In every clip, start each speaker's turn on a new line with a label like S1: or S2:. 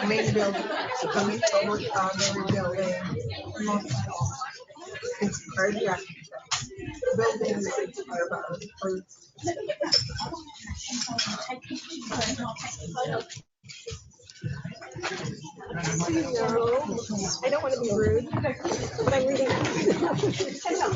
S1: Main building, kami forward primary building, it's cardiac buildings are about
S2: No, I don't want to be rude, but I'm reading. I'm going to have to step out.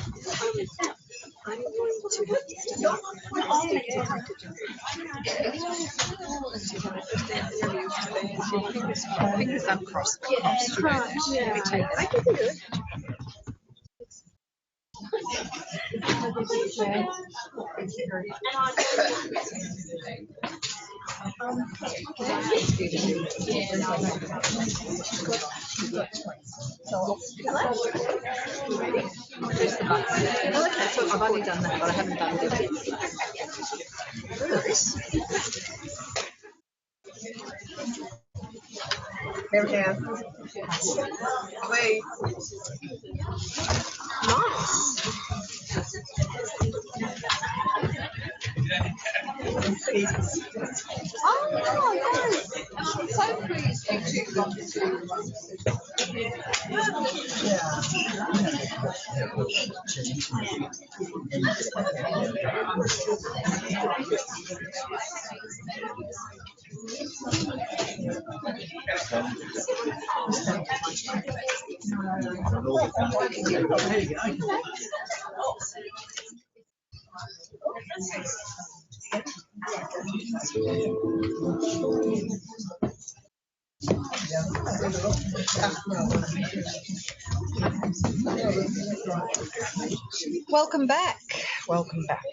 S3: Fingers uncrossed.
S2: Yeah, I can do it.
S3: Okay, so I've only done that, but I haven't done it.
S1: There we go. Wait.
S3: Oh, nice. I'm so pleased you two got to. Welcome back. Welcome back.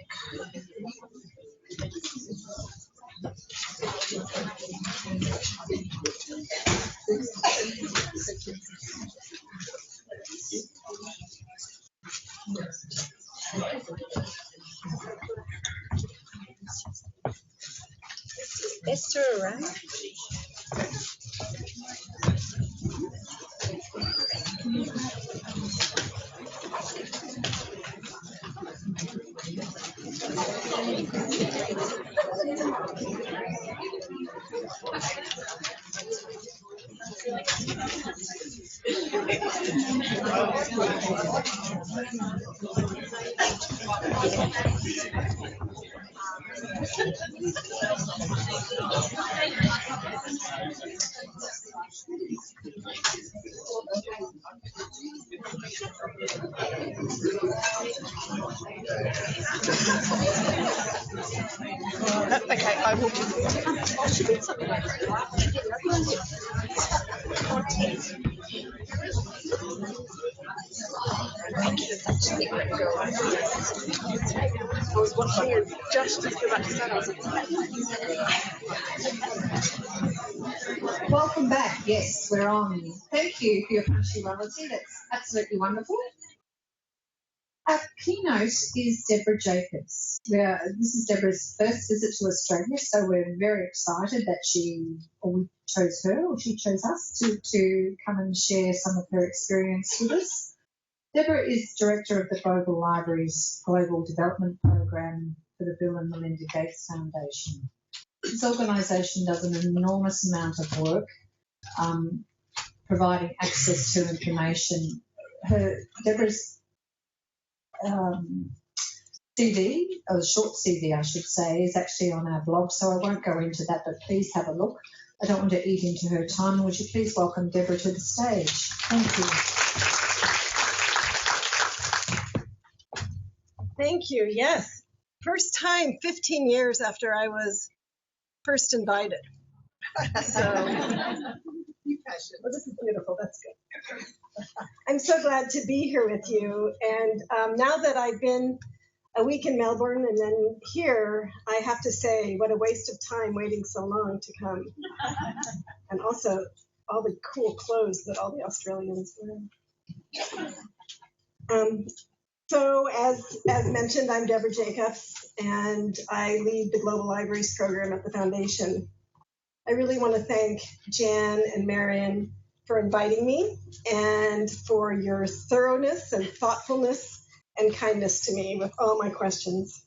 S3: Esther around? That's okay, I will just. I should do something like that. Thank you, that's such a great girl. I was watching you just as you're about to start. I was like, welcome back. Yes, we're on. Thank you for your punctuality. That's absolutely wonderful. Our keynote is Deborah Jacobs. This is Deborah's first visit to Australia, so we're very excited that we chose her, or she chose us to come and share some of her experience with us. Deborah is Director of the Global Libraries Global Development Program for the Bill and Melinda Gates Foundation. This organisation does an enormous amount of work providing access to information. Deborah's CV, a short CV I should say, is actually on our blog, so I won't go into that, but please have a look. I don't want to eat into her time. Would you please welcome Deborah to the stage? Thank you.
S2: Thank you. Yes. First time, 15 years after I was first invited. So, well, this is beautiful. That's good. I'm so glad to be here with you. And now that I've been a week in Melbourne and then here, I have to say, what a waste of time waiting so long to come. And also all the cool clothes that all the Australians wear. So as mentioned, I'm Deborah Jacobs, and I lead the Global Libraries program at the Foundation. I really want to thank Jan and Marion for inviting me and for your thoroughness and thoughtfulness and kindness to me with all my questions.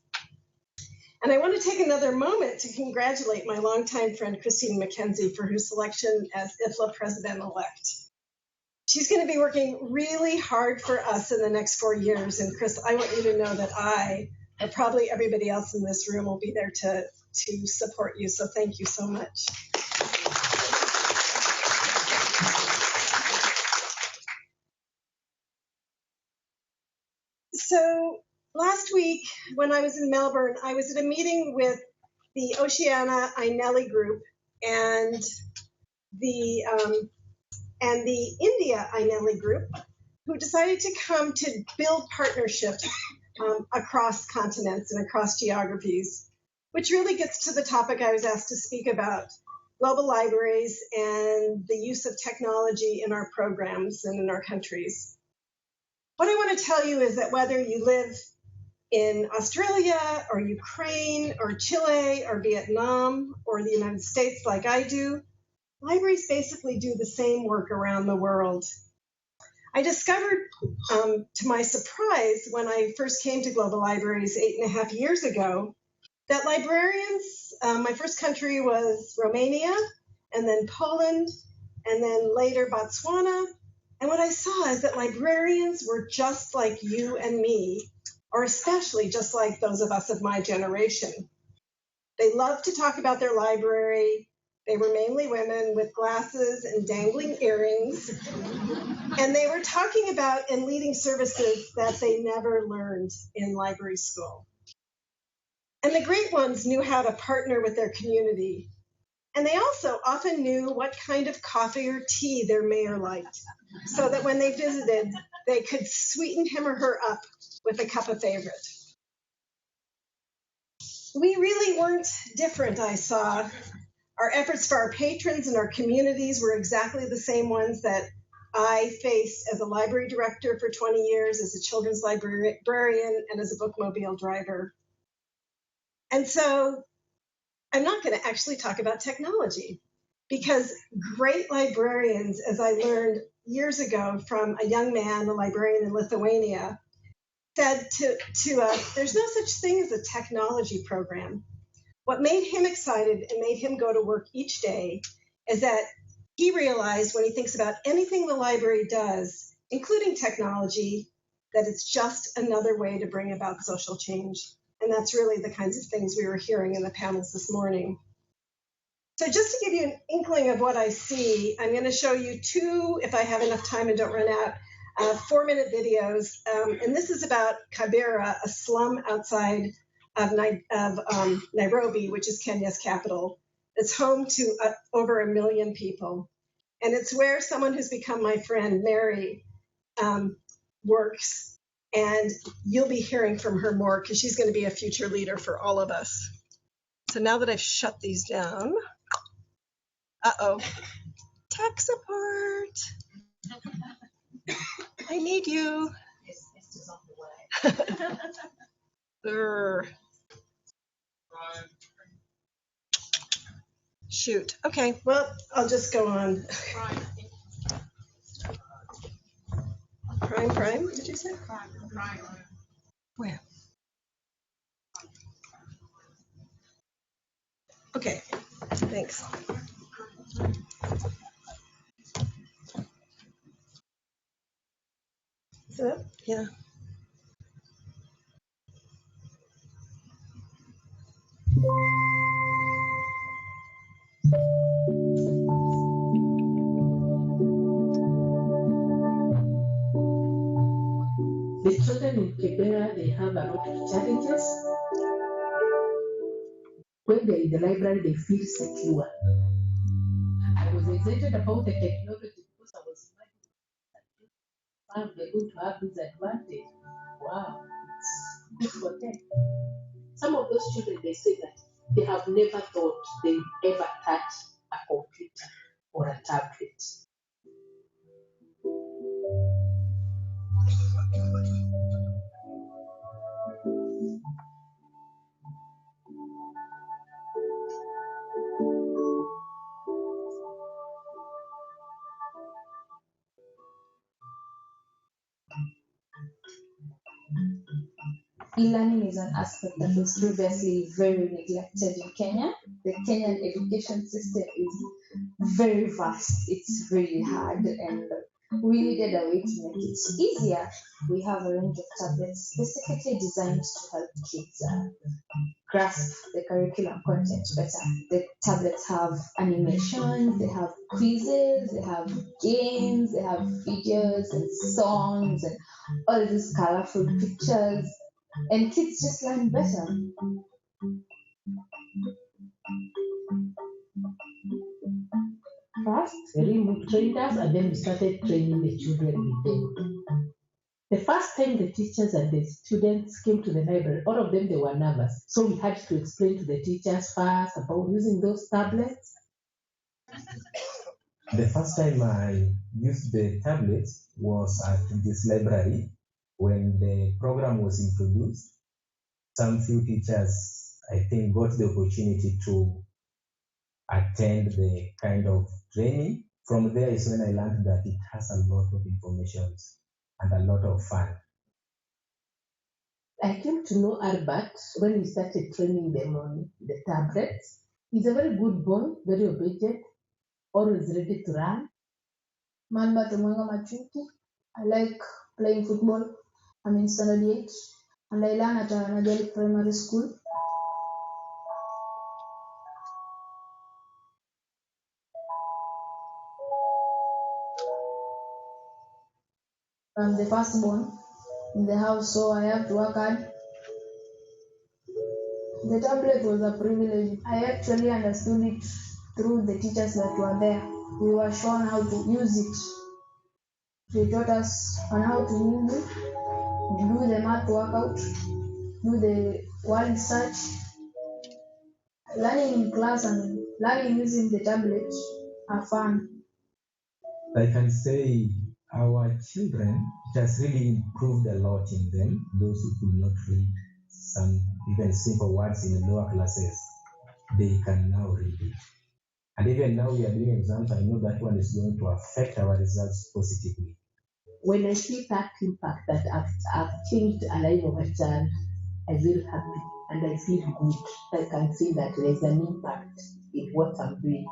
S2: And I want to take another moment to congratulate my longtime friend, Christine McKenzie, for her selection as IFLA president-elect. She's going to be working really hard for us in the next 4 years. And Chris, I want you to know that I, and probably everybody else in this room, will be there to support you. So thank you so much. So last week, when I was in Melbourne, I was at a meeting with the Oceania INELI group and the India INELI group, who decided to come to build partnerships across continents and across geographies, which really gets to the topic I was asked to speak about, global libraries and the use of technology in our programs and in our countries. What I want to tell you is that whether you live in Australia or Ukraine or Chile or Vietnam or the United States like I do, libraries basically do the same work around the world. I discovered, to my surprise, when I first came to Global Libraries 8.5 years ago, that librarians, my first country was Romania, and then Poland, and then later Botswana. And what I saw is that librarians were just like you and me, or especially just like those of us of my generation. They loved to talk about their library. They were mainly women with glasses and dangling earrings. And they were talking about and leading services that they never learned in library school. And the great ones knew how to partner with their community. And they also often knew what kind of coffee or tea their mayor liked, so that when they visited, they could sweeten him or her up with a cup of favorite. We really weren't different, I saw. Our efforts for our patrons and our communities were exactly the same ones that I faced as a library director for 20 years, as a children's librarian, and as a bookmobile driver. And so I'm not going to actually talk about technology, because great librarians, as I learned years ago from a young man, a librarian in Lithuania, said to us, there's no such thing as a technology program. What made him excited and made him go to work each day is that he realized when he thinks about anything the library does, including technology, that it's just another way to bring about social change. And that's really the kinds of things we were hearing in the panels this morning. So just to give you an inkling of what I see, I'm going to show you two, if I have enough time and don't run out, 4-minute videos. And this is about Kibera, a slum outside of Nairobi, which is Kenya's capital. It's home to over 1 million people. And it's where someone who's become my friend, Mary, works. And you'll be hearing from her more, because she's going to be a future leader for all of us. So now that I've shut these down, tech support. I need you. Shoot. Okay, well, I'll just go on. Prime, did you say? Prime. Where? Okay, thanks. Is it up? Yeah.
S4: The children in Kibera, they have a lot of challenges. When they're in the library, they feel secure. I was excited about the technology because I was imagining they're going to have this advantage. Wow, it's good for them. Some of those children, they say that they have never thought they would ever touch a computer or a tablet. e-learning is an aspect that was previously very neglected in Kenya. The Kenyan education system is very vast. It's really hard, and we needed a way to make it easier. We have a range of tablets specifically designed to help kids grasp the curriculum content better. The tablets have animations, they have quizzes, they have games, they have videos and songs and all these colorful pictures, and kids just learn better.
S3: First, we trained us, and then we started training the children with them. The first time the teachers and the students came to the library, all of them, they were nervous. So we had to explain to the teachers first about using those tablets.
S5: The first time I used the tablets was at this library when the program was introduced. Some few teachers, I think, got the opportunity to attend the kind of training. From there is when I learned that it has a lot of information and a lot of fun.
S3: I came to know Albert when we started training them on the tablets. He's a very good boy, very obedient, always ready to run. I like playing football. I'm in standard 8, and I learn at Najali Primary School. I'm the firstborn in the house, so I have to work hard. The tablet was a privilege. I actually understood it through the teachers that were there. We were shown how to use it. They taught us on how to use it, do the math workout, do the word search. Learning in class and learning using the tablet are fun.
S5: I can say our children, it has really improved a lot in them. Those who could not read some even simple words in the lower classes, they can now read it. And even now we are doing exams, I know that one is going to affect our results positively.
S3: When I see that impact that I've changed a life of a child, I feel happy and I feel good. I can see that there's an impact in what I'm doing,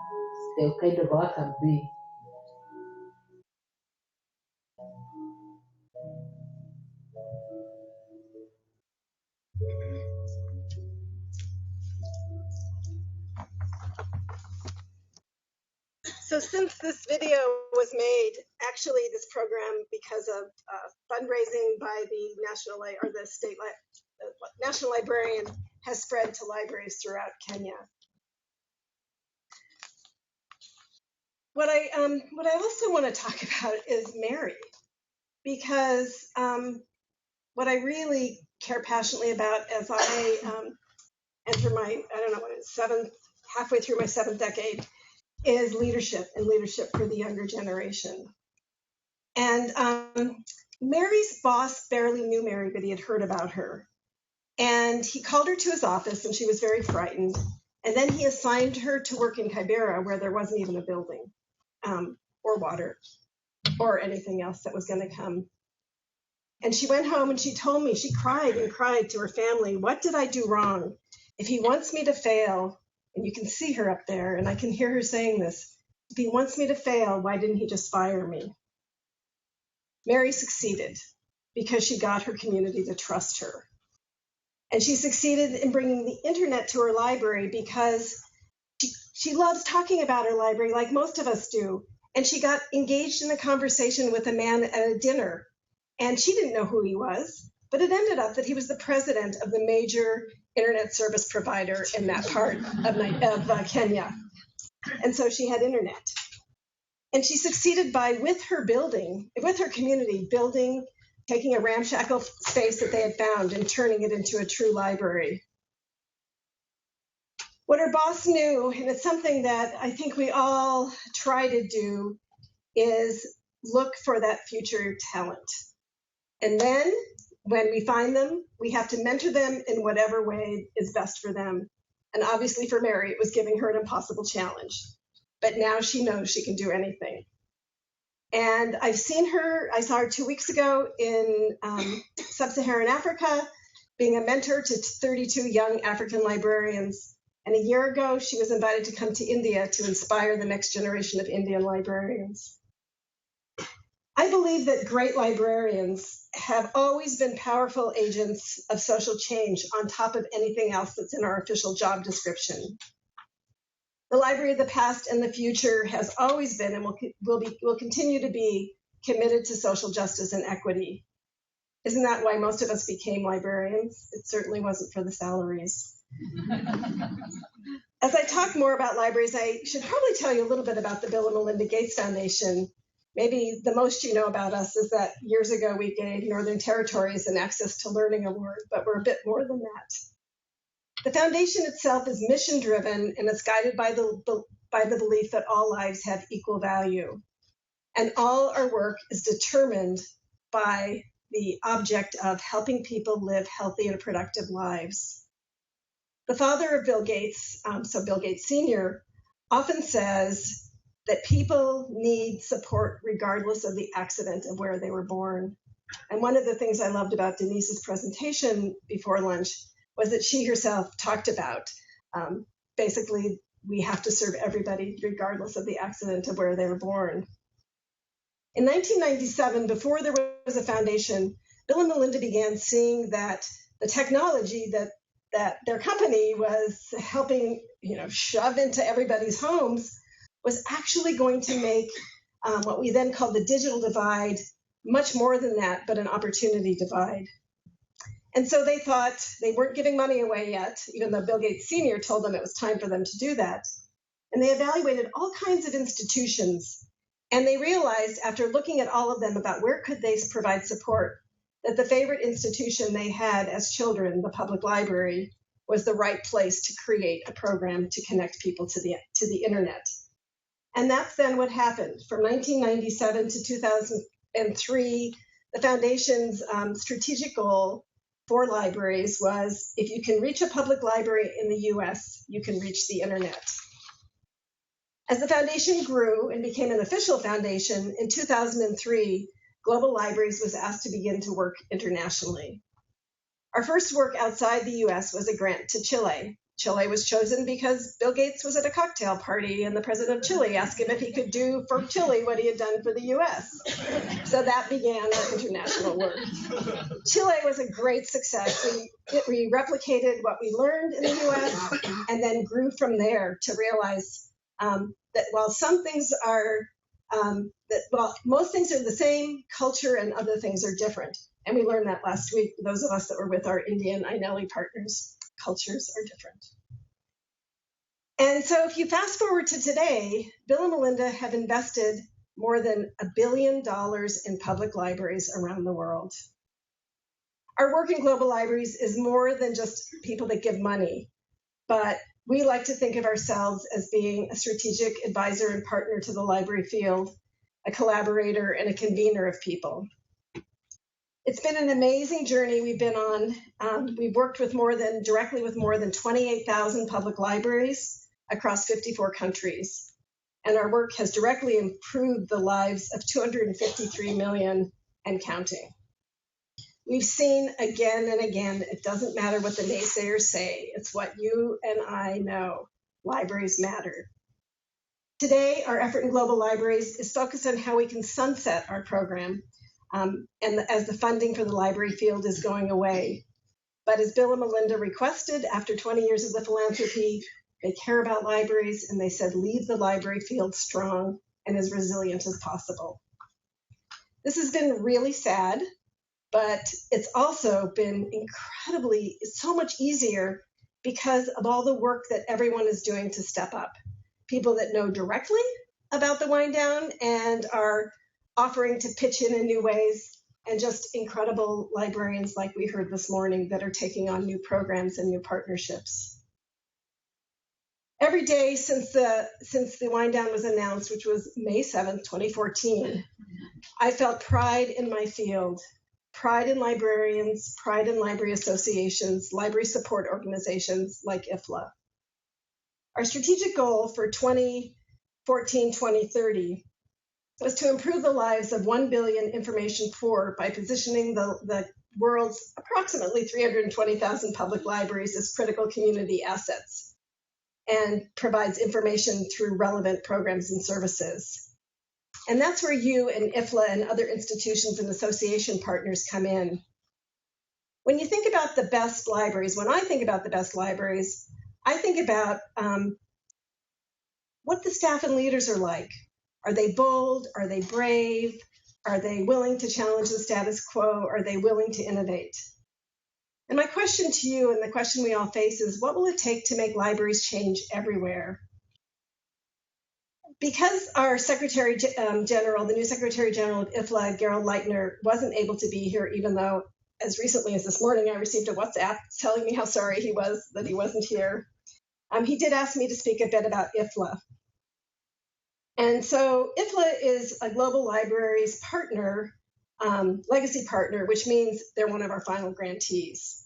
S3: the kind of work I'm doing.
S2: So since this video was made, actually this program, because of fundraising by the National Librarian, has spread to libraries throughout Kenya. What I also want to talk about is Mary, because what I really care passionately about as I enter my, halfway through my 7th decade, is leadership and leadership for the younger generation. And Mary's boss barely knew Mary, but he had heard about her. And he called her to his office, and she was very frightened. And then he assigned her to work in Kibera, where there wasn't even a building or water or anything else that was going to come. And she went home and she told me, she cried and cried to her family, what did I do wrong? If he wants me to fail, and you can see her up there, and I can hear her saying this, if he wants me to fail, why didn't he just fire me? Mary succeeded because she got her community to trust her. And she succeeded in bringing the internet to her library because she loves talking about her library like most of us do. And she got engaged in a conversation with a man at a dinner. And she didn't know who he was, but it ended up that he was the president of the major internet service provider in that part of Kenya. And so she had internet. And she succeeded by, with her community, building, taking a ramshackle space that they had found and turning it into a true library. What her boss knew, and it's something that I think we all try to do, is look for that future talent. And then when we find them, we have to mentor them in whatever way is best for them. And obviously for Mary, it was giving her an impossible challenge. But now she knows she can do anything. And I saw her 2 weeks ago in sub-Saharan Africa, being a mentor to 32 young African librarians. And a year ago, she was invited to come to India to inspire the next generation of Indian librarians. I believe that great librarians have always been powerful agents of social change on top of anything else that's in our official job description. The library of the past and the future has always been and will continue to be committed to social justice and equity. Isn't that why most of us became librarians? It certainly wasn't for the salaries. As I talk more about libraries, I should probably tell you a little bit about the Bill and Melinda Gates Foundation. Maybe the most you know about us is that years ago we gave Northern Territories an Access to Learning Award, but we're a bit more than that. The foundation itself is mission-driven and it's guided by the belief that all lives have equal value. And all our work is determined by the object of helping people live healthy and productive lives. The father of Bill Gates, so Bill Gates Sr., often says that people need support regardless of the accident of where they were born. And one of the things I loved about Denise's presentation before lunch was that she herself talked about basically we have to serve everybody regardless of the accident of where they were born. In 1997, before there was a foundation, Bill and Melinda began seeing that the technology that their company was helping, shove into everybody's homes was actually going to make what we then called the digital divide much more than that, but an opportunity divide. And so they thought they weren't giving money away yet, even though Bill Gates Sr. told them it was time for them to do that. And they evaluated all kinds of institutions. And they realized after looking at all of them about where could they provide support, that the favorite institution they had as children, the public library, was the right place to create a program to connect people to the internet. And that's then what happened. From 1997 to 2003, the foundation's strategic goal for libraries was, if you can reach a public library in the US, you can reach the internet. As the foundation grew and became an official foundation, in 2003, Global Libraries was asked to begin to work internationally. Our first work outside the US was a grant to Chile. Chile was chosen because Bill Gates was at a cocktail party and the president of Chile asked him if he could do for Chile what he had done for the US. So that began our international work. Chile was a great success. We replicated what we learned in the US and then grew from there to realize that while some things are, most things are the same, culture and other things are different. And we learned that last week, those of us that were with our Indian INELI partners, cultures are different. And so if you fast forward to today, Bill and Melinda have invested more than $1 billion in public libraries around the world. Our work in global libraries is more than just people that give money, but we like to think of ourselves as being a strategic advisor and partner to the library field, a collaborator and a convener of people. It's been an amazing journey we've been on. We've worked directly with more than 28,000 public libraries across 54 countries. And our work has directly improved the lives of 253 million and counting. We've seen again and again, it doesn't matter what the naysayers say, it's what you and I know, libraries matter. Today, our effort in global libraries is focused on how we can sunset our program as the funding for the library field is going away. But as Bill and Melinda requested, after 20 years of the philanthropy, they care about libraries and they said, leave the library field strong and as resilient as possible. This has been really sad, but it's also been so much easier because of all the work that everyone is doing to step up. People that know directly about the wind down and are offering to pitch in new ways, and just incredible librarians like we heard this morning that are taking on new programs and new partnerships. Every day since the wind down was announced, which was May 7th, 2014, I felt pride in my field, pride in librarians, pride in library associations, library support organizations like IFLA. Our strategic goal for 2014-2030 was to improve the lives of 1 billion information poor by positioning the world's approximately 320,000 public libraries as critical community assets and provides information through relevant programs and services. And that's where you and IFLA and other institutions and association partners come in. When you think about the best libraries, when I think about the best libraries, I think about what the staff and leaders are like. Are they bold? Are they brave? Are they willing to challenge the status quo? Are they willing to innovate? And my question to you, and the question we all face, is what will it take to make libraries change everywhere? Because our Secretary General, the new Secretary General of IFLA, Gerald Leitner, wasn't able to be here, even though as recently as this morning, I received a WhatsApp telling me how sorry he was that he wasn't here. He did ask me to speak a bit about IFLA. And so IFLA is a global libraries partner, legacy partner, which means they're one of our final grantees.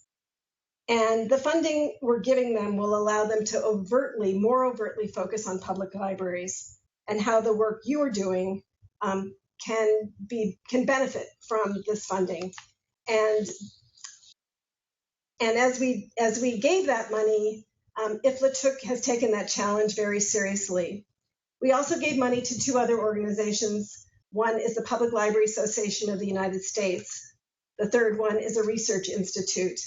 S2: And the funding we're giving them will allow them to more overtly focus on public libraries and how the work you are doing can benefit from this funding. And as we gave that money, IFLA has taken that challenge very seriously. We also gave money to two other organizations. One is the Public Library Association of the United States. The third one is a research institute.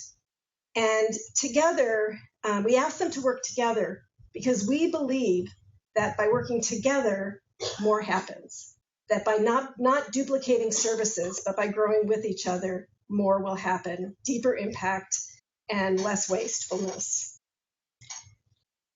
S2: And together, we asked them to work together because we believe that by working together, more happens. That by not duplicating services, but by growing with each other, more will happen, deeper impact, and less wastefulness.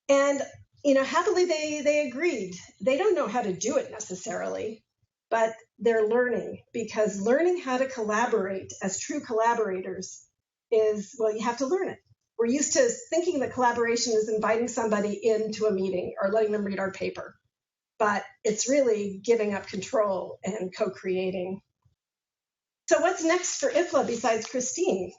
S2: And happily they agreed. They don't know how to do it necessarily, but they're learning, because learning how to collaborate as true collaborators is, well, you have to learn it. We're used to thinking that collaboration is inviting somebody into a meeting or letting them read our paper, but it's really giving up control and co-creating. So what's next for IFLA besides Christine?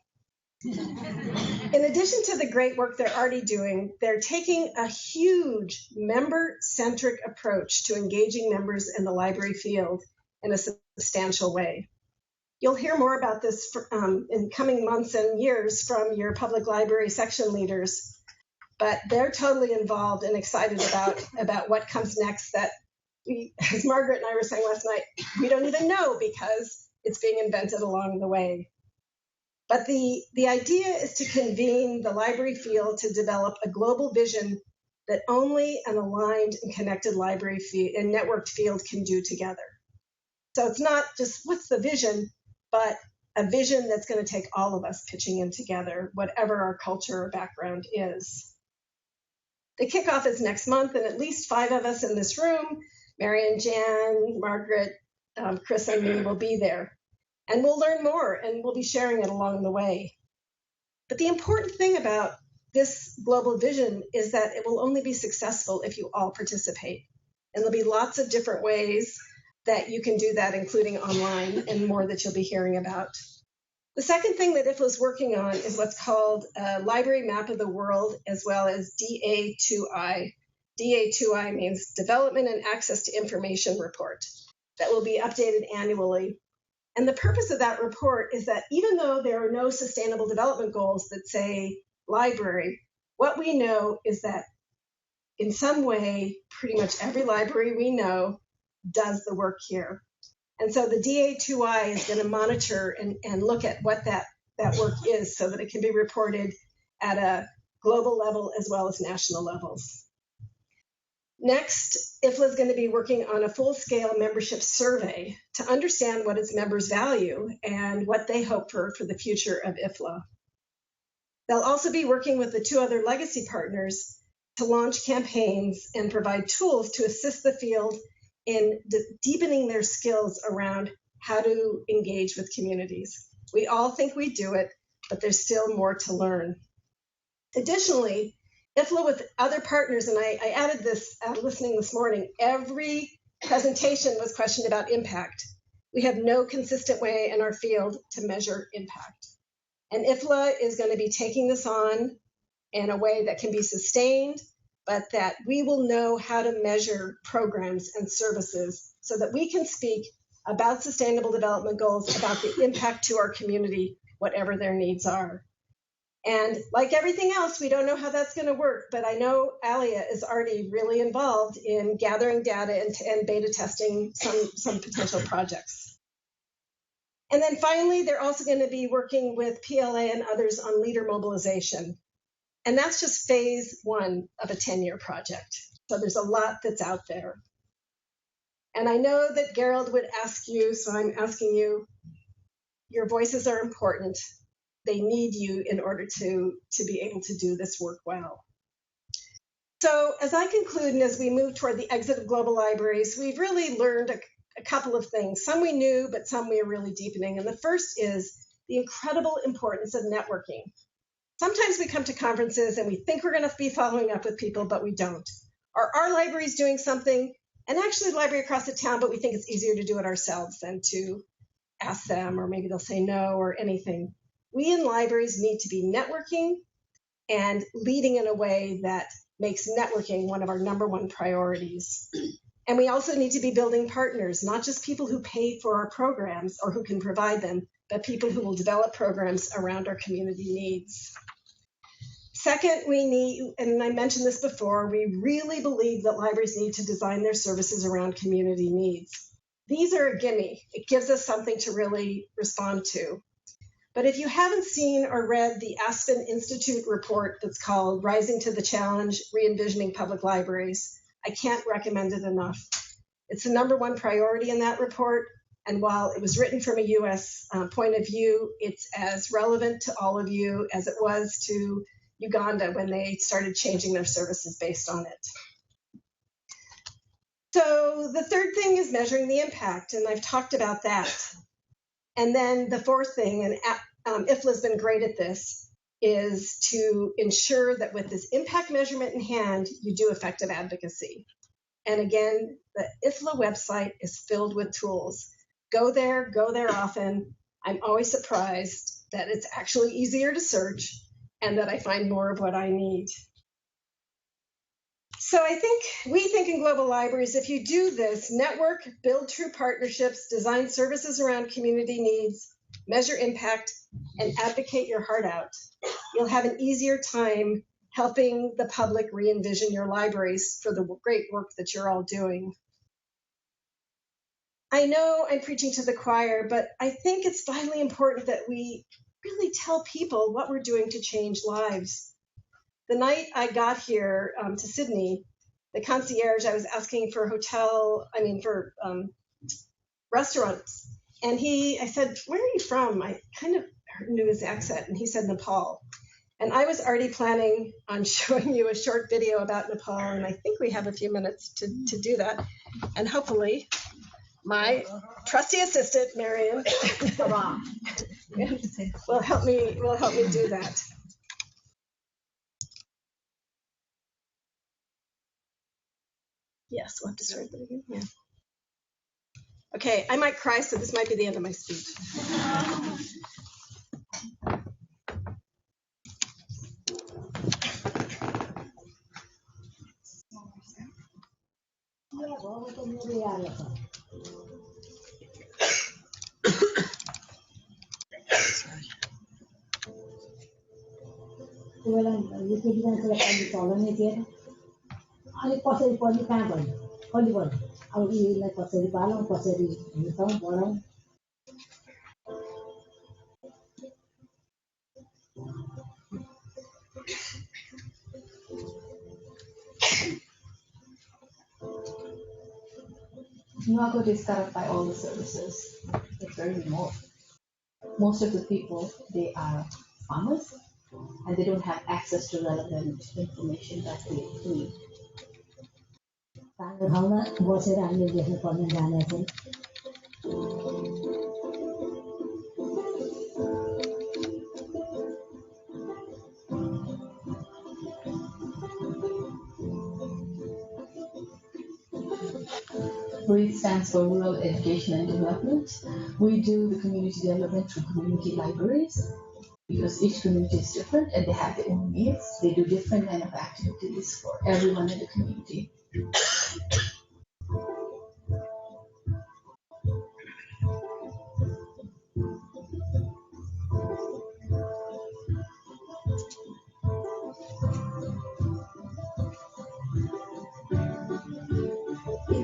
S2: In addition to the great work they're already doing, they're taking a huge member-centric approach to engaging members in the library field in a substantial way. You'll hear more about this in coming months and years from your public library section leaders, but they're totally involved and excited about what comes next that we, as Margaret and I were saying last night, we don't even know because it's being invented along the way. But the idea is to convene the library field to develop a global vision that only an aligned and connected library field and networked field can do together. So it's not just what's the vision, but a vision that's going to take all of us pitching in together, whatever our culture or background is. The kickoff is next month, and at least 5 of us in this room, Mary and Jan, Margaret, Chris, and me will be there. And we'll learn more, and we'll be sharing it along the way. But the important thing about this global vision is that it will only be successful if you all participate. And there'll be lots of different ways that you can do that, including online, and more that you'll be hearing about. The second thing that IFLA is working on is what's called a library map of the world, as well as DA2I. DA2I means Development and Access to Information Report, that will be updated annually. And the purpose of that report is that even though there are no sustainable development goals that say library, what we know is that in some way, pretty much every library we know does the work here. And so the DA2I is going to monitor and look at what that work is so that it can be reported at a global level as well as national levels. Next, IFLA is going to be working on a full-scale membership survey to understand what its members value and what they hope for the future of IFLA. They'll also be working with the 2 other legacy partners to launch campaigns and provide tools to assist the field in deepening their skills around how to engage with communities. We all think we do it, but there's still more to learn. Additionally, IFLA with other partners, and I added this listening this morning, every presentation was questioned about impact. We have no consistent way in our field to measure impact. And IFLA is going to be taking this on in a way that can be sustained, but that we will know how to measure programs and services so that we can speak about sustainable development goals, about the impact to our community whatever their needs are. And like everything else, we don't know how that's going to work, but I know Alia is already really involved in gathering data and beta testing some potential projects. And then finally, they're also going to be working with PLA and others on leader mobilization. And that's just phase 1 of a 10-year project. So there's a lot that's out there. And I know that Gerald would ask you, so I'm asking you, your voices are important. They need you in order to be able to do this work well. So as I conclude and as we move toward the exit of global libraries, we've really learned a couple of things. Some we knew, but some we are really deepening. And the first is the incredible importance of networking. Sometimes we come to conferences and we think we're going to be following up with people, but we don't. Or our library is doing something, and actually the library across the town, but we think it's easier to do it ourselves than to ask them, or maybe they'll say no or anything. We in libraries need to be networking and leading in a way that makes networking one of our #1 priorities. And we also need to be building partners, not just people who pay for our programs or who can provide them, but people who will develop programs around our community needs. Second, we need, and I mentioned this before, we really believe that libraries need to design their services around community needs. These are a gimme. It gives us something to really respond to. But if you haven't seen or read the Aspen Institute report that's called Rising to the Challenge, Re-envisioning Public Libraries, I can't recommend it enough. It's the #1 priority in that report, and while it was written from a US point of view, it's as relevant to all of you as it was to Uganda when they started changing their services based on it. So the third thing is measuring the impact, and I've talked about that. And then the fourth thing, and IFLA has been great at this, is to ensure that with this impact measurement in hand, you do effective advocacy. And again, the IFLA website is filled with tools. Go there often. I'm always surprised that it's actually easier to search and that I find more of what I need. So we think in global libraries, if you do this, network, build true partnerships, design services around community needs, measure impact, and advocate your heart out, you'll have an easier time helping the public re-envision your libraries for the great work that you're all doing. I know I'm preaching to the choir, but I think it's vitally important that we really tell people what we're doing to change lives. The night I got here to Sydney, the concierge, I was asking for restaurants. And I said, where are you from? I kind of knew his accent, and he said Nepal. And I was already planning on showing you a short video about Nepal, and I think we have a few minutes to do that. And hopefully, my trusty assistant, Marion, will help me do that. Yes, we'll have to start that again. Yeah. Okay, I might cry, so this might be the end of my speech.
S4: अनि कसरी पनि कहाँ भयो कहिले भयो अब यसलाई कसरी पालौँ कसरी हिर्काउँ बढाउँ Nuwako is cut off by all the services. It's very remote. Most of the people, they are farmers, and they don't have access to relevant information that they need. READ stands for Rural Education and Development. We do the community development through community libraries because each community is different and they have their own needs. They do different kind of activities for everyone in the community.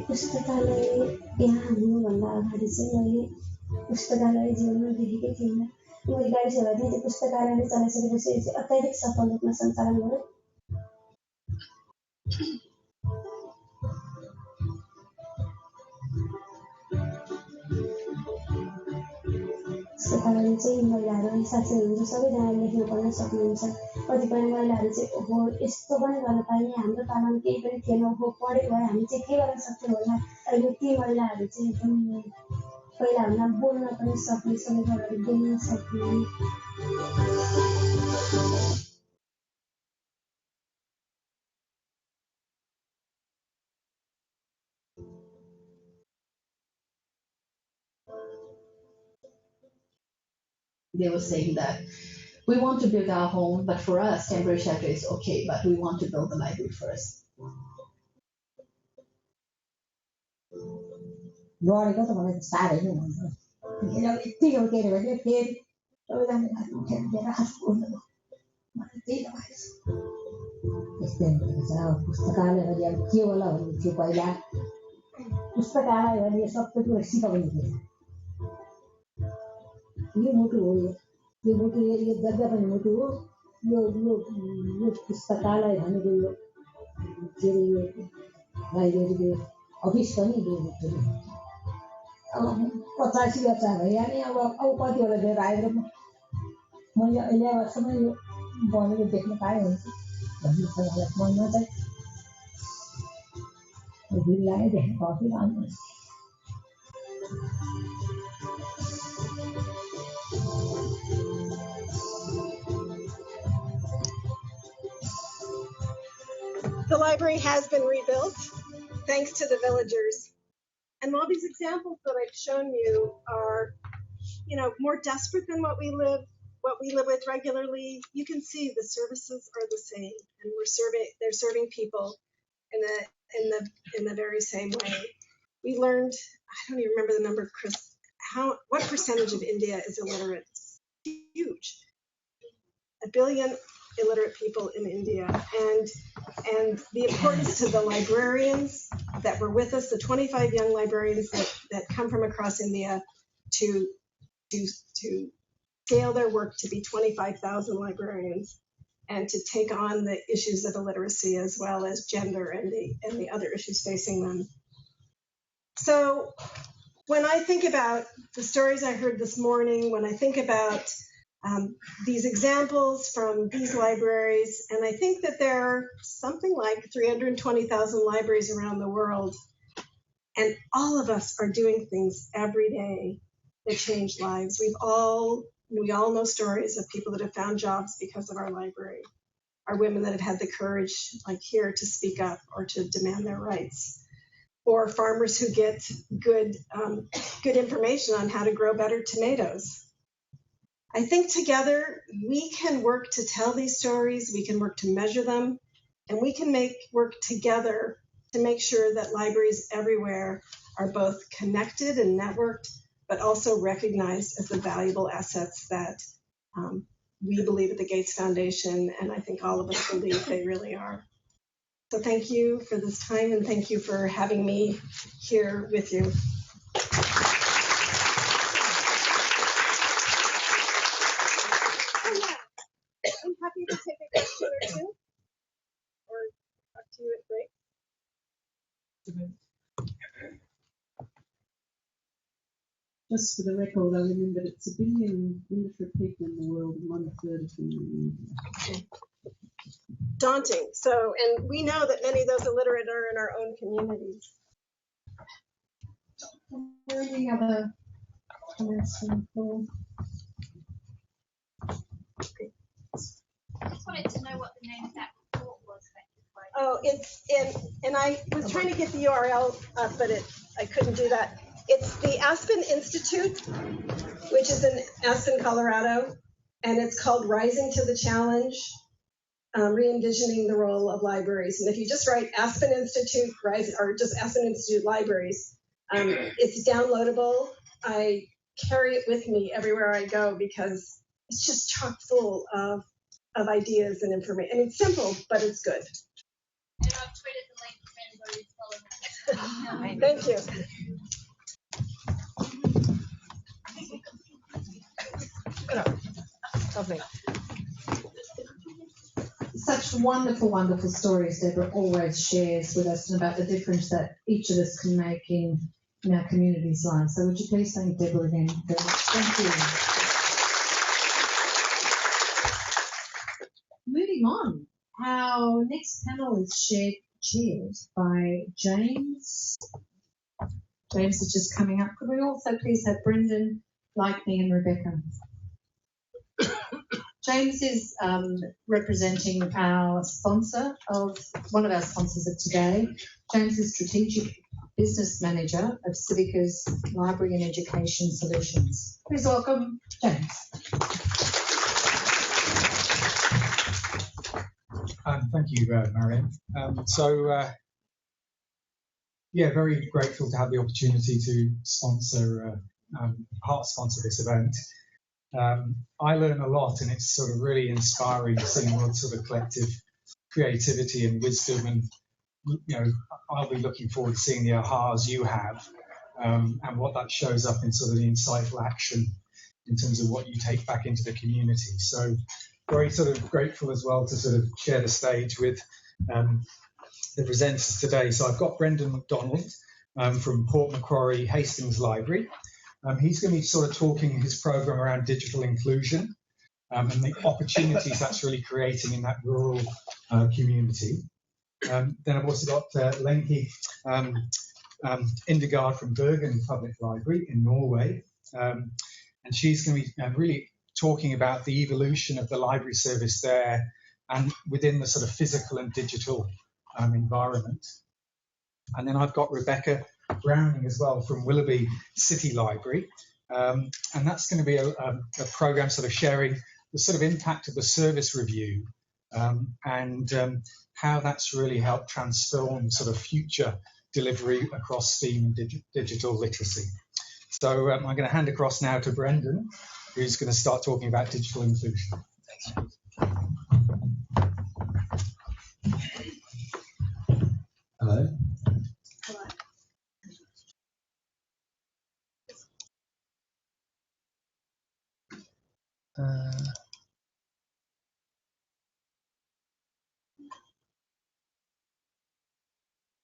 S6: पुस्तकालय यहाँ हुनुभन्दा अगाडि चाहिँ मैले पुस्तकालय जीवनमा देखेकै थिइनँ। मैले गाडी चलाउँथेँ, त्यो पुस्तकालयले चलाइसकेपछि यो चाहिँ अत्याधिक सफल रूपमा सञ्चालन भयो। पुस्तकालय चाहिँ महिलाहरू साँच्चै हुन्छ, सबैजनाले लेख्नु पढ्न सक्नुहुन्छ। कतिपय महिलाहरू चाहिँ ओहो यस्तो पनि गर्न पाइने, हाम्रो पालामा केही पनि थिएन, ओहो पढेको भए हामी चाहिँ के गर्न सक्थ्यौँ होला। अहिले ती महिलाहरू चाहिँ एकदम पहिलाभन्दा बोल्न पनि सक्ने, सबैको अगाडि बोल्न सक्ने।
S3: They were saying that we want to build our home, but for us, temporary shelter is okay, but we want to build the library first.
S6: गरेको त मलाई त साह्रै नै हुन्छ। यति के अरे भने फेरि सबैजना लिएर आफू बोल्नु मलाई त्यही लगाएछ। यस्तै हुन्छ अब पुस्तकालय भने अब के होला भन्ने थियो पहिला। पुस्तकालय भने सबै कुरो सिकाउने थियो। यो मुटु हो, यो मुटु, यो जग्गा पनि मुटु हो। यो पुस्तकालय भनेको यो के अरे यो लाइब्रेरीको अफिस पनि यो मुटु। अब 85 वर्ष भयो नि, अब कतिवटा लिएर आएर मैले अहिले वर्षमा यो बनेको देख्न पाएँ हुन्छ भन्ने छ मलाई मनमा चाहिँ। भिड लाग्यो देख्न पाउँथ्यो राम्रो।
S2: The library has been rebuilt thanks to the villagers. And all these examples that I've shown you are, more desperate than what we live with regularly. You can see the services are the same, and they're serving people in the very same way. We learned, I don't even remember the number, Chris, what percentage of India is illiterate? It's huge. 1 billion illiterate people in India, and the importance to the librarians that were with us, the 25 young librarians that come from across India to scale their work to be 25,000 librarians and to take on the issues of illiteracy as well as gender and the other issues facing them. So when I think about the stories I heard this morning, when I think about these examples from these libraries, and I think that there are something like 320,000 libraries around the world, and all of us are doing things every day that change lives. We all know stories of people that have found jobs because of our library, our women that have had the courage, like here, to speak up or to demand their rights, or farmers who get good information on how to grow better tomatoes. I think together we can work to tell these stories, we can work to measure them, and we can work together to make sure that libraries everywhere are both connected and networked, but also recognized as the valuable assets that we believe at the Gates Foundation, and I think all of us believe they really are. So thank you for this time, and thank you for having me here with you. I'm happy to take a question or two, or talk to you at break.
S4: Just for the record, I remember it's 1 billion illiterate people in the world and 1/3 of them in India.
S2: Daunting. So, and we know that many of those illiterate are in our own communities.
S3: Any other comments from Paul?
S7: I just wanted to know what the name of that report was.
S2: Oh, and I was trying to get the URL up, but I couldn't do that. It's the Aspen Institute, which is in Aspen, Colorado, and it's called Rising to the Challenge, Re-envisioning the Role of Libraries. And if you just write Aspen Institute, or just Aspen Institute Libraries, it's downloadable. I carry it with me everywhere I go because it's just chock full of ideas and information. And it's simple, but it's good.
S7: And I've tweeted the link if anybody's following.
S2: Thank you. Lovely.
S3: Such wonderful, wonderful stories Deborah always shares with us and about the difference that each of us can make in our community's lives. So would you please thank Deborah again very much? Thank you. Moving on, our next panel is chaired by James. James is just coming up. Could we also please have Brendan, Lightning and Rebecca? James is representing our sponsor one of our sponsors of today. James is Strategic Business Manager of Civica's Library and Education Solutions. Please welcome James.
S8: Thank you, Marianne. Very grateful to have the opportunity to part sponsor this event. I learn a lot, and it's sort of really inspiring seeing what sort of collective creativity and wisdom, and I'll be looking forward to seeing the ahas you have, and what that shows up in sort of the insightful action in terms of what you take back into the community. So very sort of grateful as well to sort of share the stage with the presenters today. So I've got Brendan McDonald from Port Macquarie Hastings Library. He's going to be sort of talking his program around digital inclusion and the opportunities that's really creating in that rural community. Then I've also got Lenke Indegard from Bergen Public Library in Norway. And she's going to be really talking about the evolution of the library service there and within the sort of physical and digital environment. And then I've got Rebecca Browning as well from Willoughby City Library, and that's going to be a program sort of sharing the sort of impact of the service review and how that's really helped transform sort of future delivery across STEAM and digital literacy. So I'm going to hand across now to Brendan, who's going to start talking about digital inclusion. Thanks.
S9: Hello.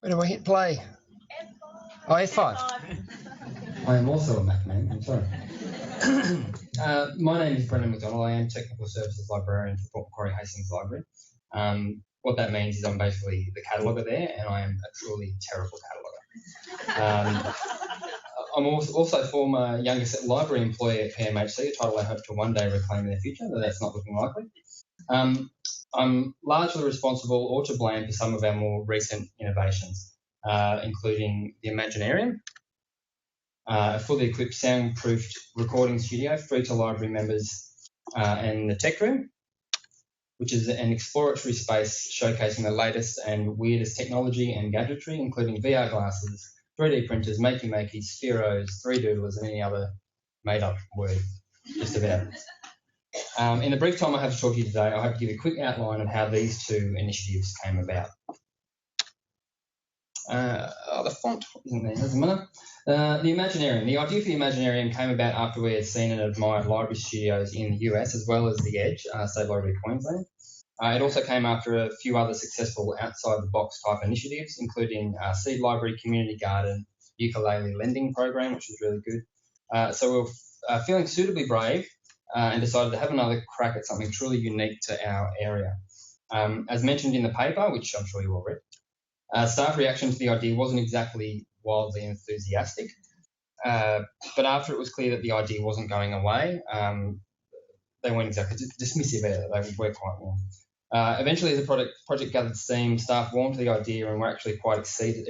S9: Where do I hit play? F5. Oh, F5. I am also a Mac man, I'm sorry. My name is Brendan McDonald. I am Technical Services Librarian for Port Macquarie Hastings Library. What that means is I'm basically the cataloguer there, and I am a truly terrible cataloguer. I'm also a former youngest library employee at PMHC, a title I hope to one day reclaim in the future, though that's not looking likely. I'm largely responsible or to blame for some of our more recent innovations, including the Imaginarium, a fully equipped soundproofed recording studio free to library members, and the Tech Room, which is an exploratory space showcasing the latest and weirdest technology and gadgetry, including VR glasses, 3D printers, makey-makeys, spheros, 3-doodlers, and any other made-up word, just about. In the brief time I have to talk to you today, I hope to give a quick outline of how these two initiatives came about. The font isn't there, doesn't matter. The Imaginarium. The idea for the Imaginarium came about after we had seen and admired library studios in the US as well as the Edge, State Library Queensland. It also came after a few other successful outside-the-box type initiatives, including Seed Library, Community Garden, Ukulele Lending Program, which was really good. So we were feeling suitably brave and decided to have another crack at something truly unique to our area. As mentioned in the paper, which I'm sure you all read, staff reaction to the idea wasn't exactly wildly enthusiastic, but after it was clear that the idea wasn't going away, they weren't exactly dismissive either. They were quite warm. Eventually, as the project gathered steam, staff warmed to the idea and were actually quite excited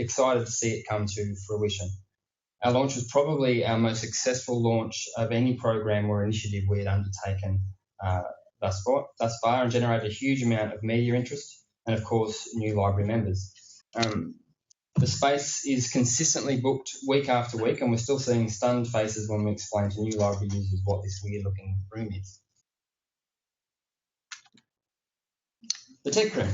S9: to see it come to fruition. Our launch was probably our most successful launch of any program or initiative we had undertaken thus far, and generated a huge amount of media interest and, of course, new library members. The space is consistently booked week after week, and we're still seeing stunned faces when we explain to new library users what this weird-looking room is. The tech room.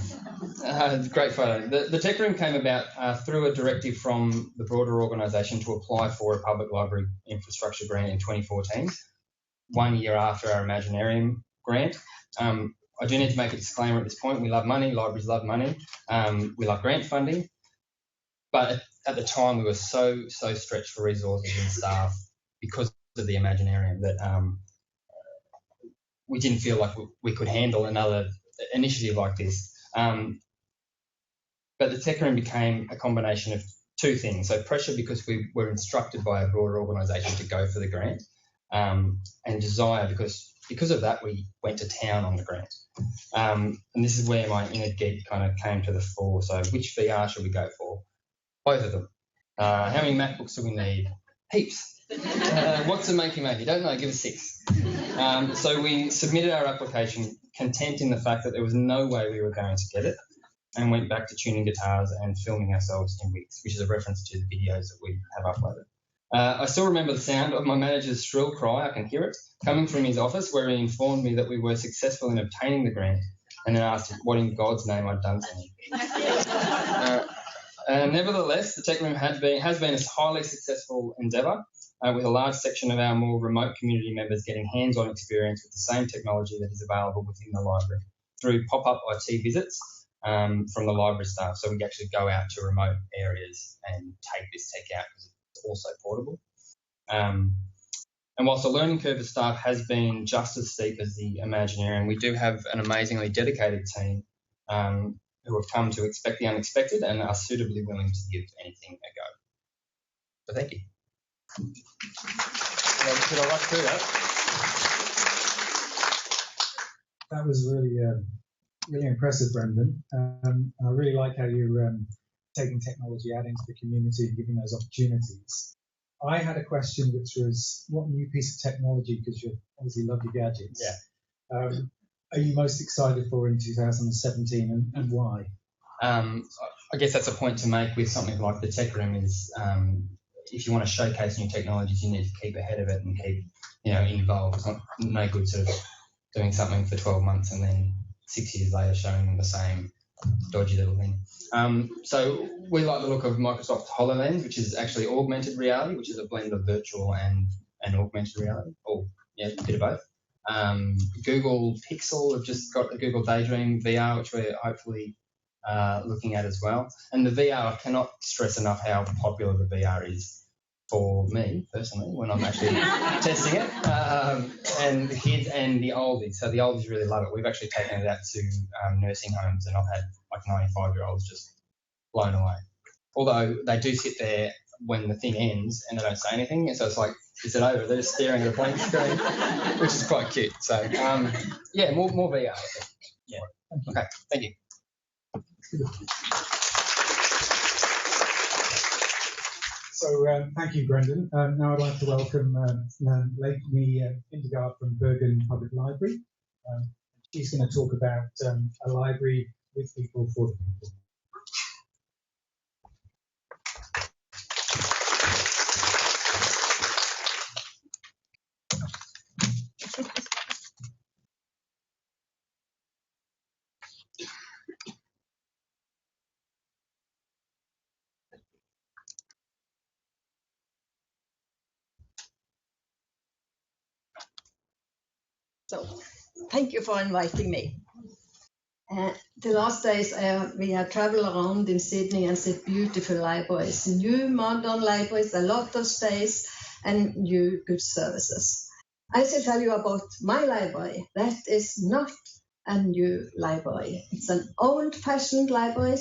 S9: Great photo. The tech room came about through a directive from the broader organisation to apply for a public library infrastructure grant in 2014, 1 year after our Imaginarium grant. I do need to make a disclaimer at this point. We love money. Libraries love money. We love grant funding. But at the time, we were so stretched for resources and staff because of the Imaginarium that we didn't feel like we could handle another initiative like this. But the tech room became a combination of two things. So pressure because we were instructed by a broader organisation to go for the grant, and desire because of that we went to town on the grant. And this is where my inner geek kind of came to the fore. So which VR should we go for? Both of them. How many MacBooks do we need? Heaps. What's a makey? You don't know, give us 6. So we submitted our application content in the fact that there was no way we were going to get it, and went back to tuning guitars and filming ourselves in wigs, which is a reference to the videos that we have uploaded. I still remember the sound of my manager's shrill cry, I can hear it, coming from his office where he informed me that we were successful in obtaining the grant, and then asked what in God's name I'd done to him. Nevertheless, the tech room has been a highly successful endeavour, with a large section of our more remote community members getting hands-on experience with the same technology that is available within the library through pop-up IT visits from the library staff. So we can actually go out to remote areas and take this tech out because it's also portable. And whilst the learning curve of staff has been just as steep as the Imaginarium, we do have an amazingly dedicated team who have come to expect the unexpected and are suitably willing to give anything a go. So thank you. Did I rush through that?
S8: That was really impressive, Brendan. I really like how you're taking technology out into the community and giving those opportunities. I had a question which was, what new piece of technology, because you obviously love your gadgets, are you most excited for in 2017 and why?
S9: I guess that's a point to make with something like the tech room is if you want to showcase new technologies, you need to keep ahead of it and keep involved. It's no good sort of doing something for 12 months and then 6 years later showing them the same dodgy little thing. So we like the look of Microsoft HoloLens, which is actually augmented reality, which is a blend of virtual and augmented reality, or a bit of both. Google Pixel have just got the Google Daydream VR, which we're hopefully looking at as well. And the VR, I cannot stress enough how popular the VR is for me personally when I'm actually testing it, and the kids and the oldies. So the oldies really love it. We've actually taken it out to nursing homes, and I've had like 95-year-olds just blown away. Although they do sit there when the thing ends and they don't say anything, and so it's like, is it over? They're just staring at a blank screen, which is quite cute. So more VR, I think. Yeah. Okay, thank you.
S8: So thank you, Brendan. Now I'd like to welcome Lakelee Indergaard from Bergen Public Library. She's going to talk about a library with people for the people.
S10: So, thank you for inviting me. The last days we have traveled around in Sydney and seen beautiful libraries, new modern libraries, a lot of space and new good services. I shall tell you about my library. That is not a new library. It's an old-fashioned library.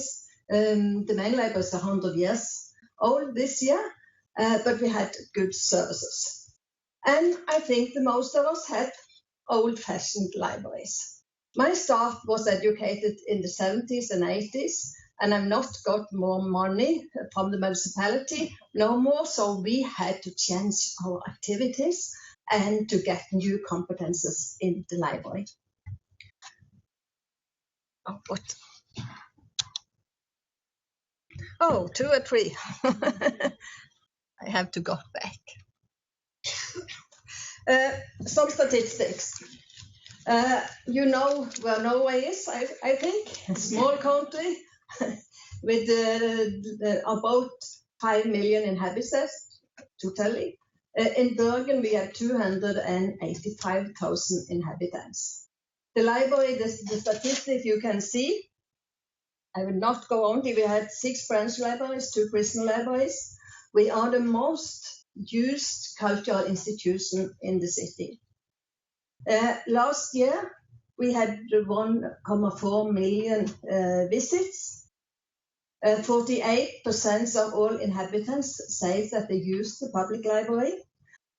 S10: The main library is 100 years old this year, but we had good services. And I think the most of us had old-fashioned libraries. My staff was educated in the 70s and 80s, and I've not got more money from the municipality, no more, so we had to change our activities and to get new competences in the library. Oh, what? Oh, 2 or 3. I have to go back. Some statistics. You know where Norway is, I think, a small country with about 5 million inhabitants totally. In Bergen, we have 285,000 inhabitants. The library, the statistics you can see, I will not go on. We had 6 branch libraries, 2 prison libraries. We are the most used cultural institution in the city. Last year, we had 1.4 million visits. 48% of all inhabitants say that they use the public library.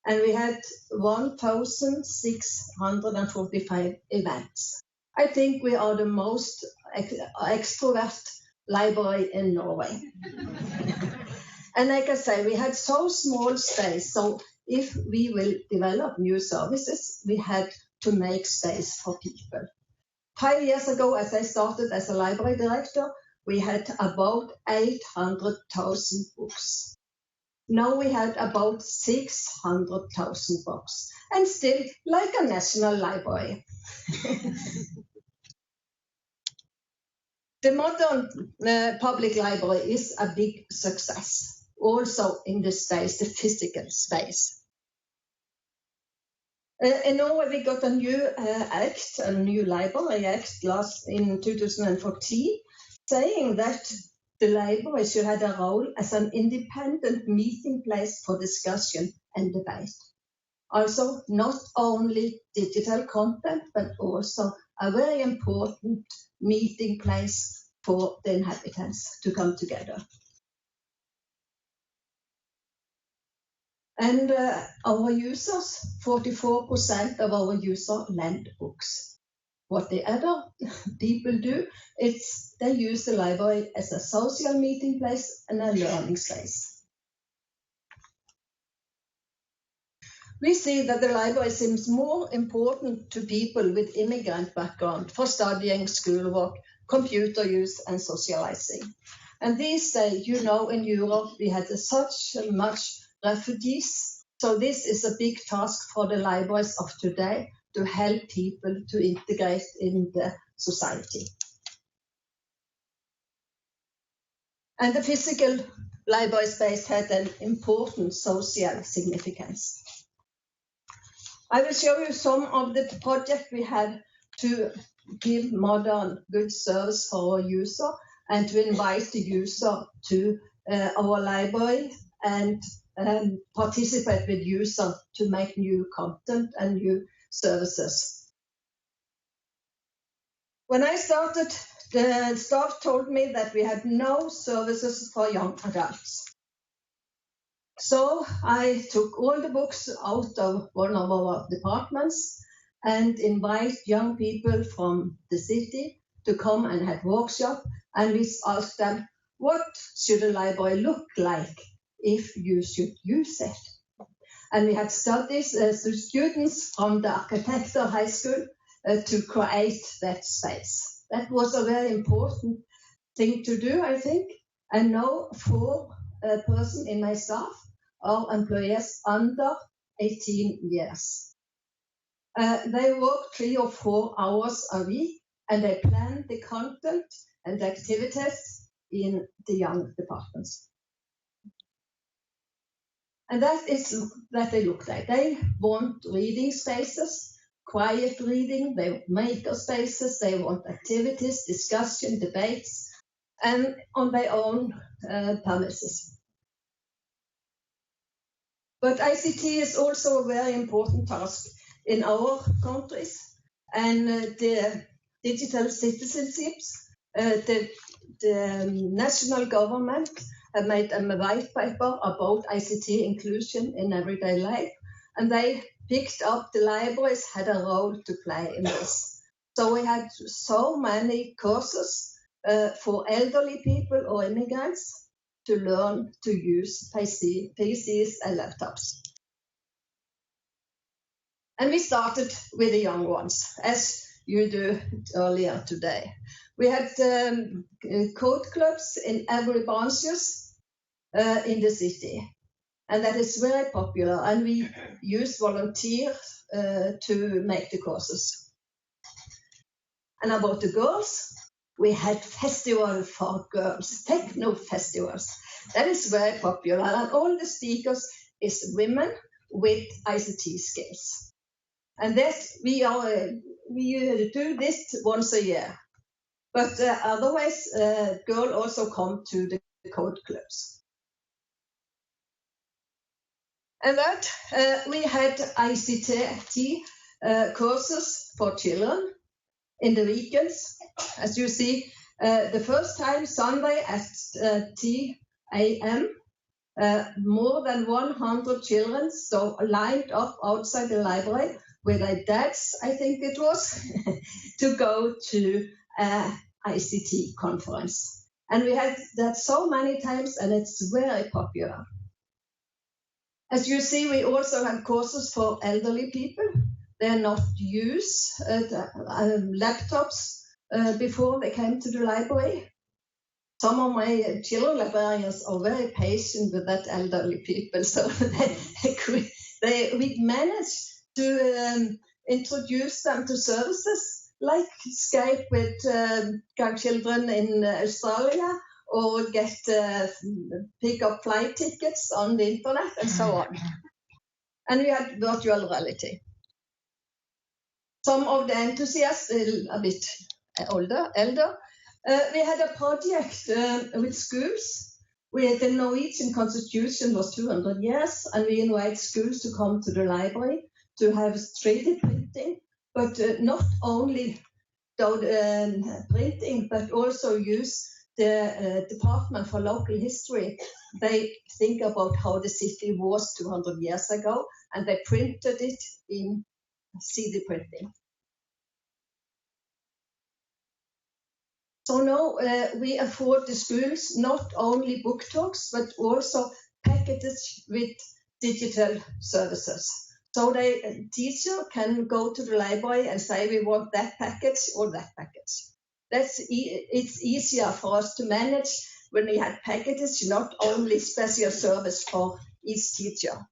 S10: And we had 1,645 events. I think we are the most extrovert library in Norway. And like I say, we had so small space, so if we will develop new services, we had to make space for people. 5 years ago, as I started as a library director, we had about 800,000 books. Now we had about 600,000 books, and still like a national library. The modern public library is a big success, also in the space, the physical space. In Norway, we got a new act, a new library act in 2014, saying that the library should have a role as an independent meeting place for discussion and debate. Also, not only digital content, but also a very important meeting place for the inhabitants to come together. And our users, 44% of our users lend books. What the other people do, they use the library as a social meeting place and a learning space. We see that the library seems more important to people with immigrant background for studying, schoolwork, computer use, and socializing. And these days, you know, in Europe, we had such much refugees. So this is a big task for the libraries of today to help people to integrate in the society. And the physical library space had an important social significance. I will show you some of the projects we had to give modern good service for our user and to invite the user to our library and participate with user to make new content and new services. When I started, the staff told me that we had no services for young adults. So I took all the books out of one of our departments and invite young people from the city to come and have workshop, and we asked them, what should a library look like if you should use it? And we had studies, students from the architecture high school to create that space. That was a very important thing to do, I think. And now 4 persons in my staff are employees under 18 years. They work 3 or 4 hours a week, and they plan the content and the activities in the young departments. And that is that they look like. They want reading spaces, quiet reading, they want maker spaces, they want activities, discussion, debates, and on their own premises. But ICT is also a very important task in our countries, and the digital citizenships, the national government have made a white paper about ICT inclusion in everyday life, and they picked up the libraries had a role to play in this. So we had so many courses for elderly people or immigrants to learn to use PCs and laptops. And we started with the young ones, as you do earlier today. We had code clubs in every branches in the city, and that is very popular. And we use volunteers to make the courses. And about the girls, we had festival for girls, techno festivals. That is very popular, and all the speakers is women with ICT skills. And that we do this once a year. But otherwise, girls also come to the code clubs. And that we had ICT courses for children in the weekends. As you see, the first time Sunday at 10 a.m., more than 100 children so lined up outside the library with their dads, I think it was, to go to ICT conference. And we had that so many times, and it's very popular. As you see, we also have courses for elderly people. They're not used laptops before they came to the library. Some of my children librarians are very patient with that elderly people, so we managed to introduce them to services like Skype with grandchildren in Australia, or get pick up flight tickets on the internet and so on. And we had virtual reality. Some of the enthusiasts, a bit elder, we had a project with schools. The Norwegian Constitution was 200 years, and we invite schools to come to the library to have 3D printing, but not only printing, but also use the Department for Local History. They think about how the city was 200 years ago, and they printed it in CD printing. So now we afford the schools not only book talks, but also packages with digital services. So the teacher can go to the library and say, we want that package or that package. It's easier for us to manage when we had packages, not only special service for each teacher.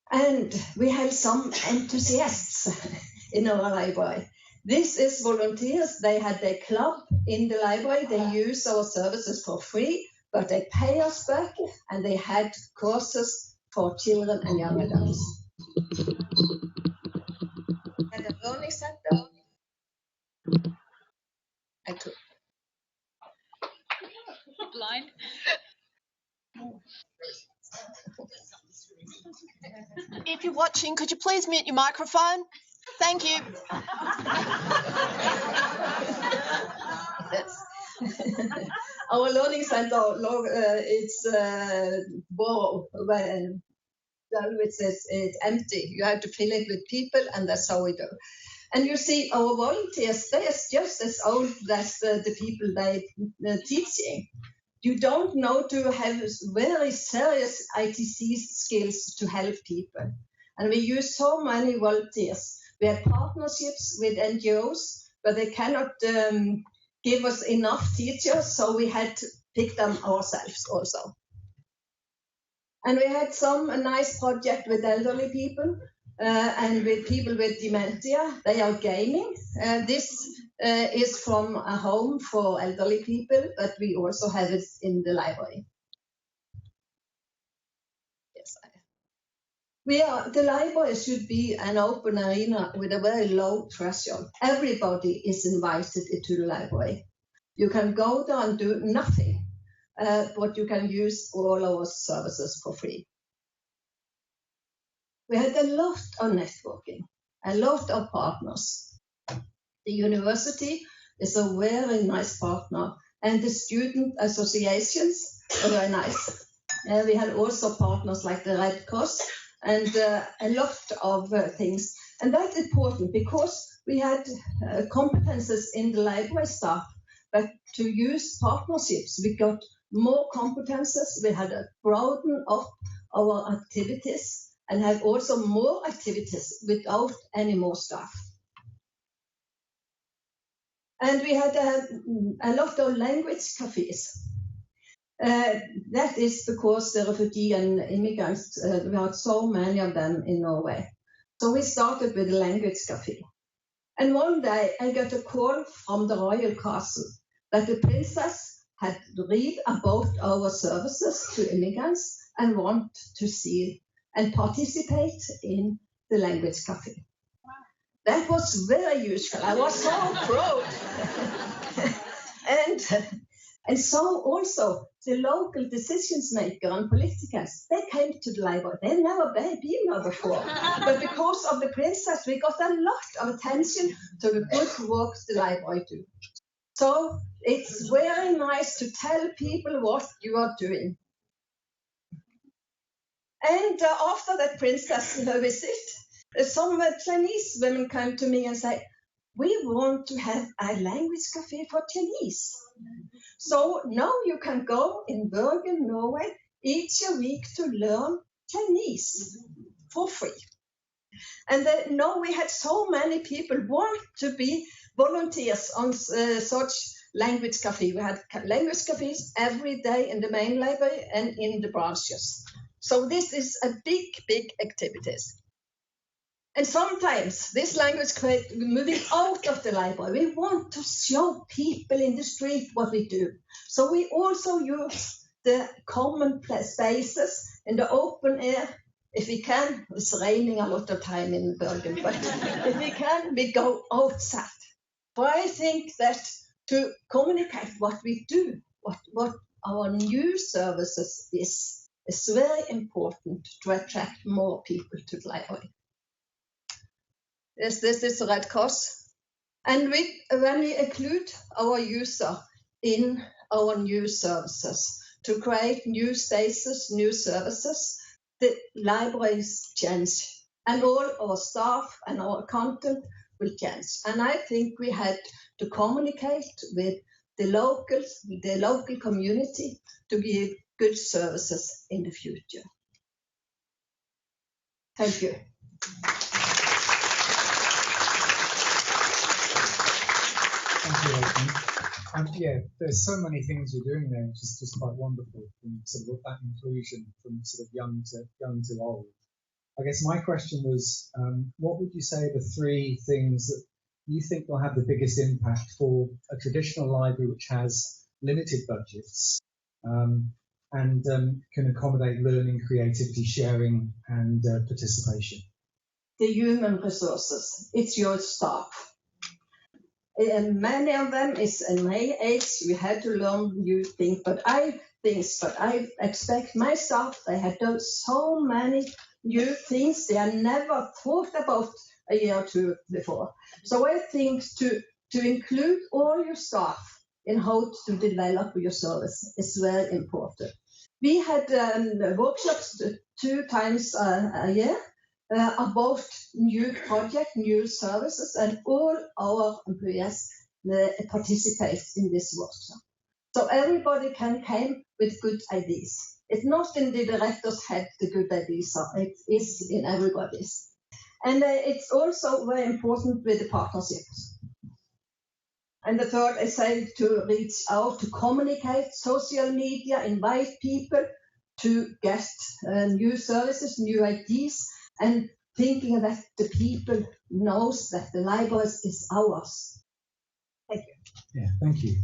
S10: And we have some enthusiasts in our library. This is volunteers. They had their club in the library. They use our services for free, but they pay us back, and they had courses for children and young adults. And a learning center.
S7: Blind.
S2: If you're watching, could you please mute your microphone? Thank you.
S10: Yes. Our learning center, it's it's empty. You have to fill it with people, and that's how we do. And you see, our volunteers, they are just as old as the people they're teaching. You don't know to have very serious ITC skills to help people. And we use so many volunteers. We have partnerships with NGOs, but they cannot give us enough teachers, so we had to pick them ourselves also. And we had some nice project with elderly people and with people with dementia. They are gaming. This is from a home for elderly people, but we also have it in the library. Yes, the library should be an open arena with a very low threshold. Everybody is invited to the library. You can go there and do nothing, but you can use all our services for free. We had a lot of networking, a lot of partners. The university is a very nice partner, and the student associations are very nice. We had also partners like the Red Cross and a lot of things. And that's important because we had competences in the library staff, but to use partnerships, we got more competences. We had to broaden up our activities and have also more activities without any more staff. And we had a lot of language cafes. That is because the refugee and immigrants, we had so many of them in Norway. So we started with a language cafe. And one day I got a call from the royal castle that the princess had read about our services to immigrants and want to see and participate in the language cafe. That was very useful. I was so proud. And so also the local decisions maker and politicians, they came to the library. They've never been there before. But because of the princess, we got a lot of attention to the good work the library do. So it's very nice to tell people what you are doing. And after that princess visit, some Chinese women came to me and said, we want to have a language cafe for Chinese. So now you can go in Bergen, Norway, each week to learn Chinese for free. And now we had so many people want to be volunteers on such language cafe. We had language cafes every day in the main library and in the branches. So this is a big, big activities. And sometimes this language moving out of the library, we want to show people in the street what we do. So we also use the common spaces in the open air. If we can, it's raining a lot of time in Bergen, but if we can, we go outside. But I think that to communicate what we do, what our new services is very important to attract more people to the library. Yes, this is the Red Cross. And when we include our user in our new services to create new spaces, new services, the libraries change. And all our staff and our content will change. And I think we had to communicate with the locals, the local community, to give good services in the future. Thank you.
S8: Thank you, Aiken. Yeah, there's so many things you're doing there, which is just quite wonderful, and sort of that inclusion from sort of young to old. I guess my question was, what would you say are the three things that you think will have the biggest impact for a traditional library which has limited budgets and can accommodate learning, creativity, sharing, and participation?
S10: The human resources. It's your staff. And many of them is in my age, we had to learn new things, but I expect my staff, they have done so many new things they have never thought about a year or two before. So I think to include all your staff in how to develop your service is very important. We had workshops 2 times a year about new projects, new services, and all our employees participate in this workshop. So everybody can come with good ideas. It's not in the director's head the good ideas are, it is in everybody's. And it's also very important with the partnerships. And the third, I say, to reach out, to communicate, social media, invite people to get new services, new ideas, and thinking that the people knows that the library is ours. Thank you.
S8: Yeah, thank you.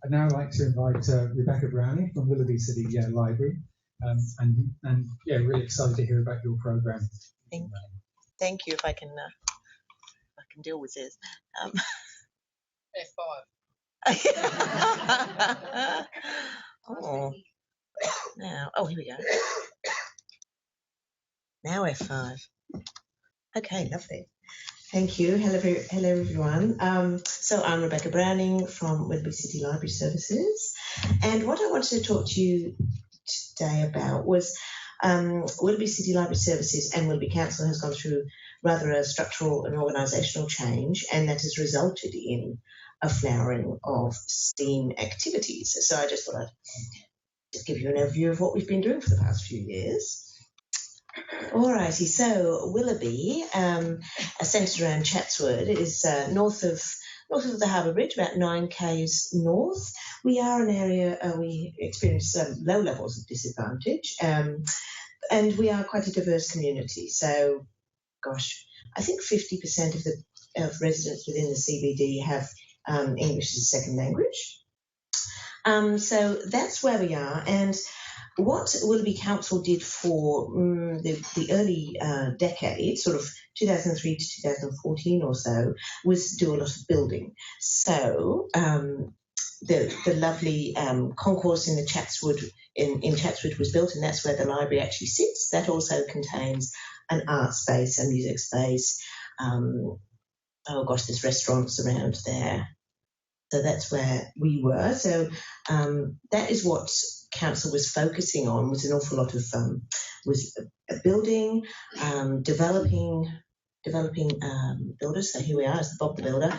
S8: I'd now like to invite Rebecca Browning from Willoughby City Library, and yeah, really excited to hear about your program.
S11: Thank you. If I can deal with this. F5. Oh. Now, here we go. Now F5. Okay, lovely. Thank you. Hello everyone. So I'm Rebecca Browning from Willoughby City Library Services, and what I wanted to talk to you today about was Willoughby City Library Services and Willoughby Council has gone through rather a structural and organisational change, and that has resulted in a flowering of STEAM activities. So I just thought I'd just give you an overview of what we've been doing for the past few years. Alrighty, so Willoughby, centred around Chatswood, is north of the Harbour Bridge, about 9 k's north. we are an area, we experience low levels of disadvantage, and we are quite a diverse community. So, gosh, I think 50% of residents within the CBD have English as a second language. So that's where we are. And what Willoughby Council did for the early decade, sort of 2003 to 2014 or so, was do a lot of building. So the lovely concourse in the Chatswood in Chatswood was built, and that's where the library actually sits. That also contains an art space, a music space. Oh gosh, there's restaurants around there. So that's where we were. So that is what council was focusing on, was an awful lot of was building, developing builders. So here we are as Bob the Builder.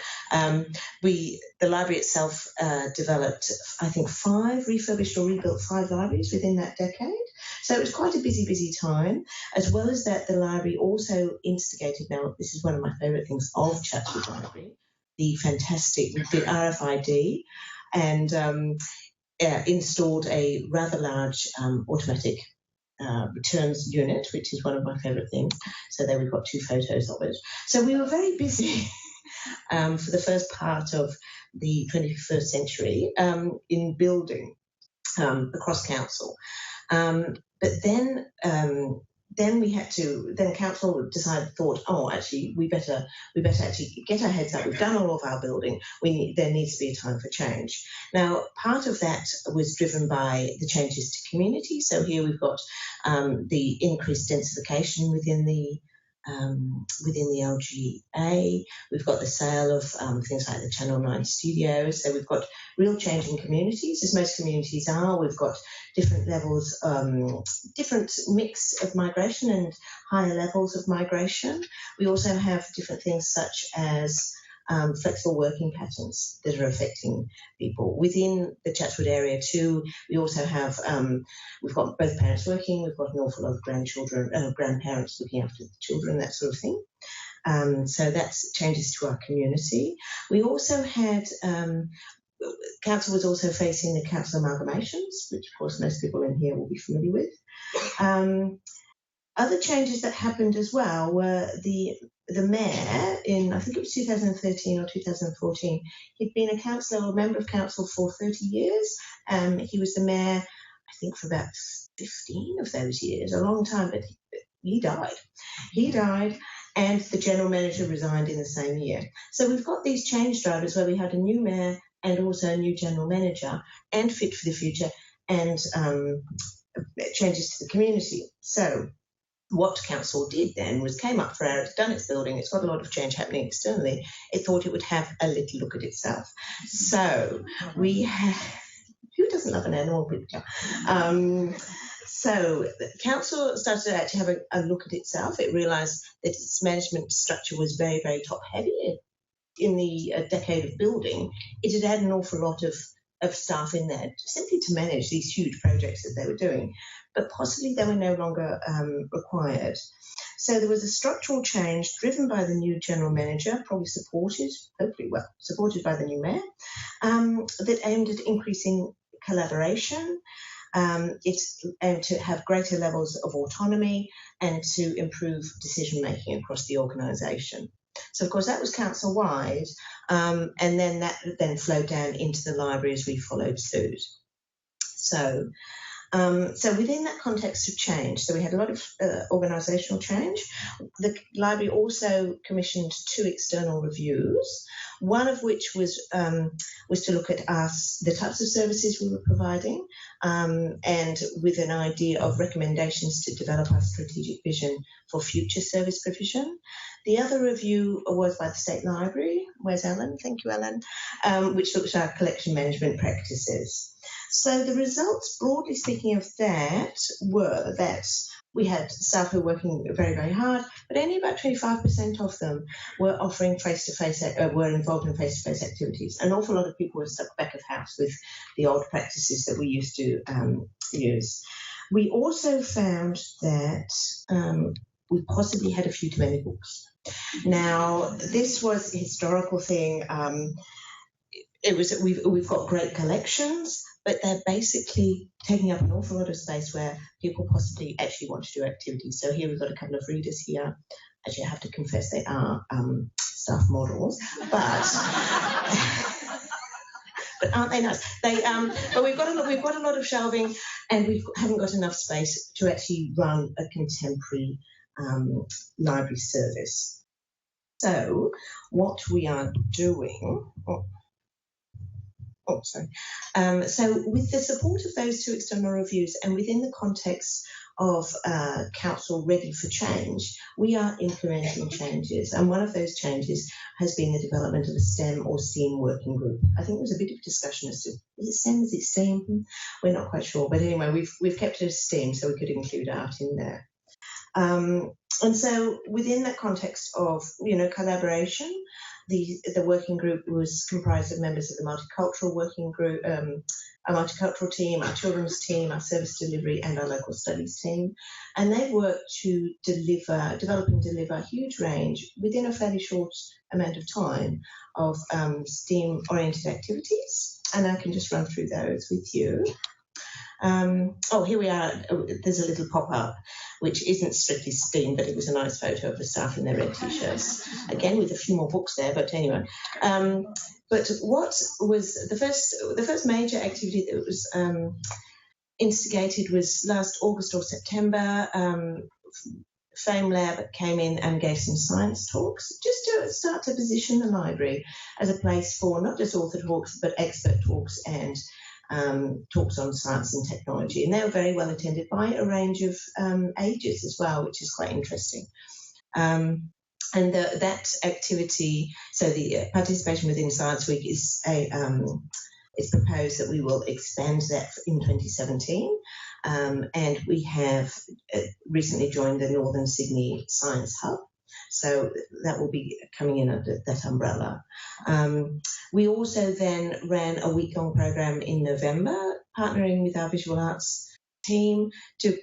S11: The library itself developed, I think, refurbished or rebuilt 5 libraries within that decade. So it was quite a busy time. As well as that, the library also instigated, now this is one of my favourite things of Chatswood Library, the RFID, and installed a rather large automatic returns unit, which is one of my favourite things. So there we've got 2 photos of it. So we were very busy for the first part of the 21st century in building across council. But then council thought, oh, actually, we better actually get our heads up. We've done all of our building. There needs to be a time for change. Now, part of that was driven by the changes to community. So here we've got the increased densification within the LGA. We've got the sale of things like the Channel 9 studios. So we've got real change in communities, as most communities are. We've got different levels, different mix of migration and higher levels of migration. We also have different things such as flexible working patterns that are affecting people. Within the Chatswood area too, we also have, we've got both parents working, we've got an awful lot of grandparents looking after the children, that sort of thing. So that's changes to our community. We also had, council was also facing the council amalgamations, which of course most people in here will be familiar with. Other changes that happened as well were the mayor in, I think it was 2013 or 2014, he'd been a councillor or member of council for 30 years. He was the mayor, I think, for about 15 of those years, a long time, but he died. He died, and the general manager resigned in the same year. So we've got these change drivers where we had a new mayor and also a new general manager, and Fit for the Future, and changes to the community. So what council did then was came up for air, it's done its building, it's got a lot of change happening externally, it thought it would have a little look at itself. So we have, who doesn't love an animal picture? So the council started to actually have a look at itself. It realised that its management structure was very, very top heavy. In the decade of building, it had had an awful lot of staff in there simply to manage these huge projects that they were doing, but possibly they were no longer required. So there was a structural change driven by the new general manager, probably supported by the new mayor, that aimed at increasing collaboration, and to have greater levels of autonomy and to improve decision making across the organisation. So, of course, that was council-wide, and then that then flowed down into the library as we followed suit. So within that context of change, so we had a lot of organisational change. The library also commissioned 2 external reviews, one of which was to look at the types of services we were providing, and with an idea of recommendations to develop our strategic vision for future service provision. The other review was by the State Library. Where's Ellen? Thank you, Ellen. Which looked at our collection management practices. So the results, broadly speaking, of that were that we had staff who were working very, very hard, but only about 25% of them were offering were involved in face-to-face activities. An awful lot of people were stuck back of house with the old practices that we used to use. We also found that we possibly had a few too many books. Now, this was a historical thing. we've got great collections, but they're basically taking up an awful lot of space where people possibly actually want to do activities. So here we've got a couple of readers here. Actually, I have to confess they are staff models, but but aren't they nice? But we've got a lot of shelving, and we haven't got enough space to actually run a contemporary library service. So what we are doing. So with the support of those two external reviews and within the context of Council Ready for Change, we are implementing changes. And one of those changes has been the development of a STEM or STEAM working group. I think there was a bit of discussion as to, is it STEM, is it STEAM? We're not quite sure. But anyway, we've kept it as STEAM so we could include art in there. And so within that context of, collaboration, the working group was comprised of members of the multicultural working group, our multicultural team, our children's team, our service delivery, and our local studies team. And they worked to develop and deliver a huge range within a fairly short amount of time of STEAM-oriented activities. And I can just run through those with you. Here we are. There's a little pop-up, which isn't strictly STEAM, but it was a nice photo of the staff in their red T-shirts. Again, with a few more books there, but anyway. But what was the first major activity that was instigated was last August or September. FameLab came in and gave some science talks just to start to position the library as a place for not just author talks, but expert talks and talks on science and technology. And they were very well attended by a range of ages as well, which is quite interesting. And that activity, so the participation within Science Week is it's proposed that we will expand that in 2017. And we have recently joined the Northern Sydney Science Hub. So that will be coming in under that umbrella. We also then ran a week-long program in November, partnering with our visual arts team. So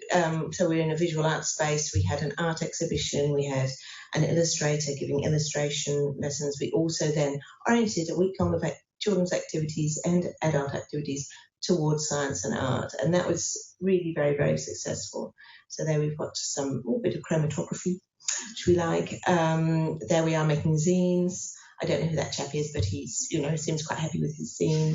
S11: we're in a visual arts space. We had an art exhibition. We had an illustrator giving illustration lessons. We also then oriented a week-long of children's activities and adult activities towards science and art. And that was really very, very successful. So there we've got a little bit of chromatography, which we like. There we are making zines. I don't know who that chap is, but he's, seems quite happy with his zine.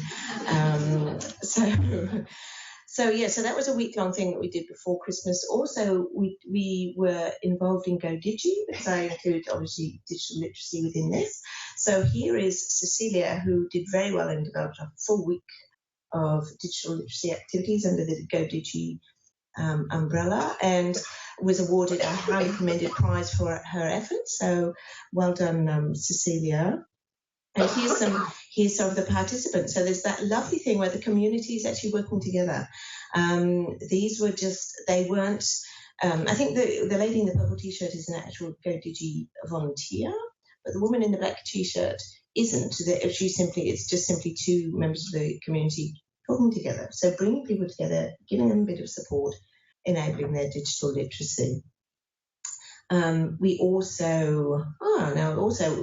S11: So that was a week-long thing that we did before Christmas. Also, we were involved in Go Digi, because I include, obviously, digital literacy within this. So here is Cecilia, who did very well and developed a full week of digital literacy activities under the Go Digi umbrella, and was awarded a highly commended prize for her efforts. So well done, Cecilia. And here's some of the participants. So there's that lovely thing where the community is actually working together. These were they weren't, I think the lady in the purple T-shirt is an actual Go Digi volunteer, but the woman in the black T-shirt isn't. It's just simply two members of the community talking together. So bringing people together, giving them a bit of support, enabling their digital literacy. We also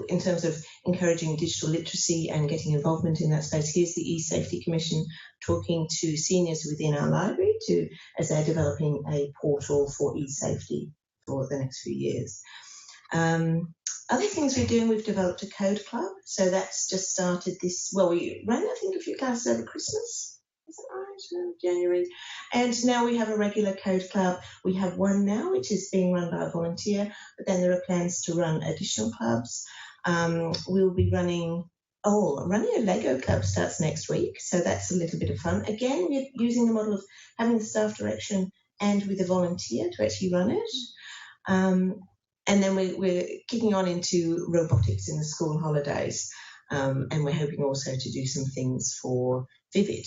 S11: in terms of encouraging digital literacy and getting involvement in that space, here's the e-Safety Commission talking to seniors within our library as they're developing a portal for e-safety for the next few years. Other things we're doing, we've developed a code club. So that's just started we ran, I think, a few classes over Christmas. Is that right? January. And now we have a regular code club. We have one now, which is being run by a volunteer, but then there are plans to run additional clubs. We'll be running a Lego club starts next week. So that's a little bit of fun. Again, we're using the model of having the staff direction and with a volunteer to actually run it. And then we're kicking on into robotics in the school holidays. And we're hoping also to do some things for Vivid.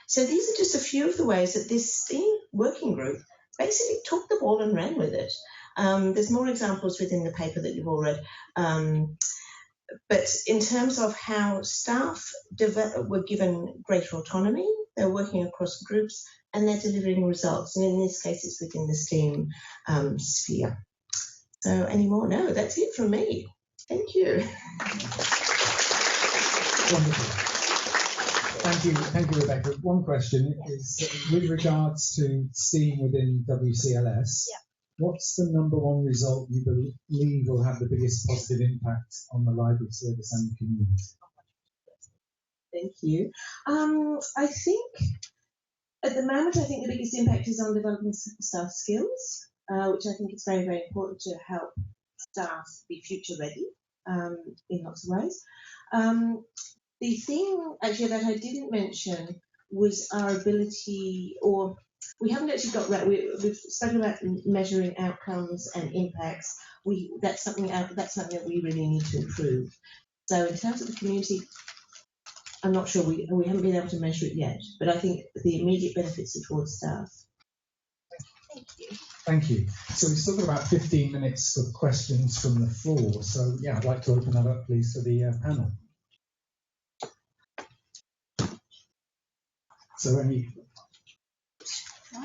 S11: So these are just a few of the ways that this STEAM working group basically took the ball and ran with it. There's more examples within the paper that you've all read. But in terms of how staff were given greater autonomy, they're working across groups and they're delivering results. And in this case, it's within the STEAM sphere. So any more? No, that's it from me. Thank you.
S8: Wonderful. Thank you, Rebecca. One question is with regards to STEAM within WCLS.
S2: Yeah.
S8: What's the number one result you believe will have the biggest positive impact on the library service and the community?
S11: Thank you. I think at the moment, I think the biggest impact is on developing staff skills, which I think is very, very important to help staff be future ready in lots of ways. The thing actually that I didn't mention was our ability, or we haven't actually got right. We've spoken about measuring outcomes and impacts. That's something that we really need to improve. So in terms of the community, I'm not sure we haven't been able to measure it yet, but I think the immediate benefits are towards staff.
S2: Thank you.
S8: Thank you. So we've still got about 15 minutes for questions from the floor. So yeah, I'd like to open that up, please, for the panel. So any.
S12: I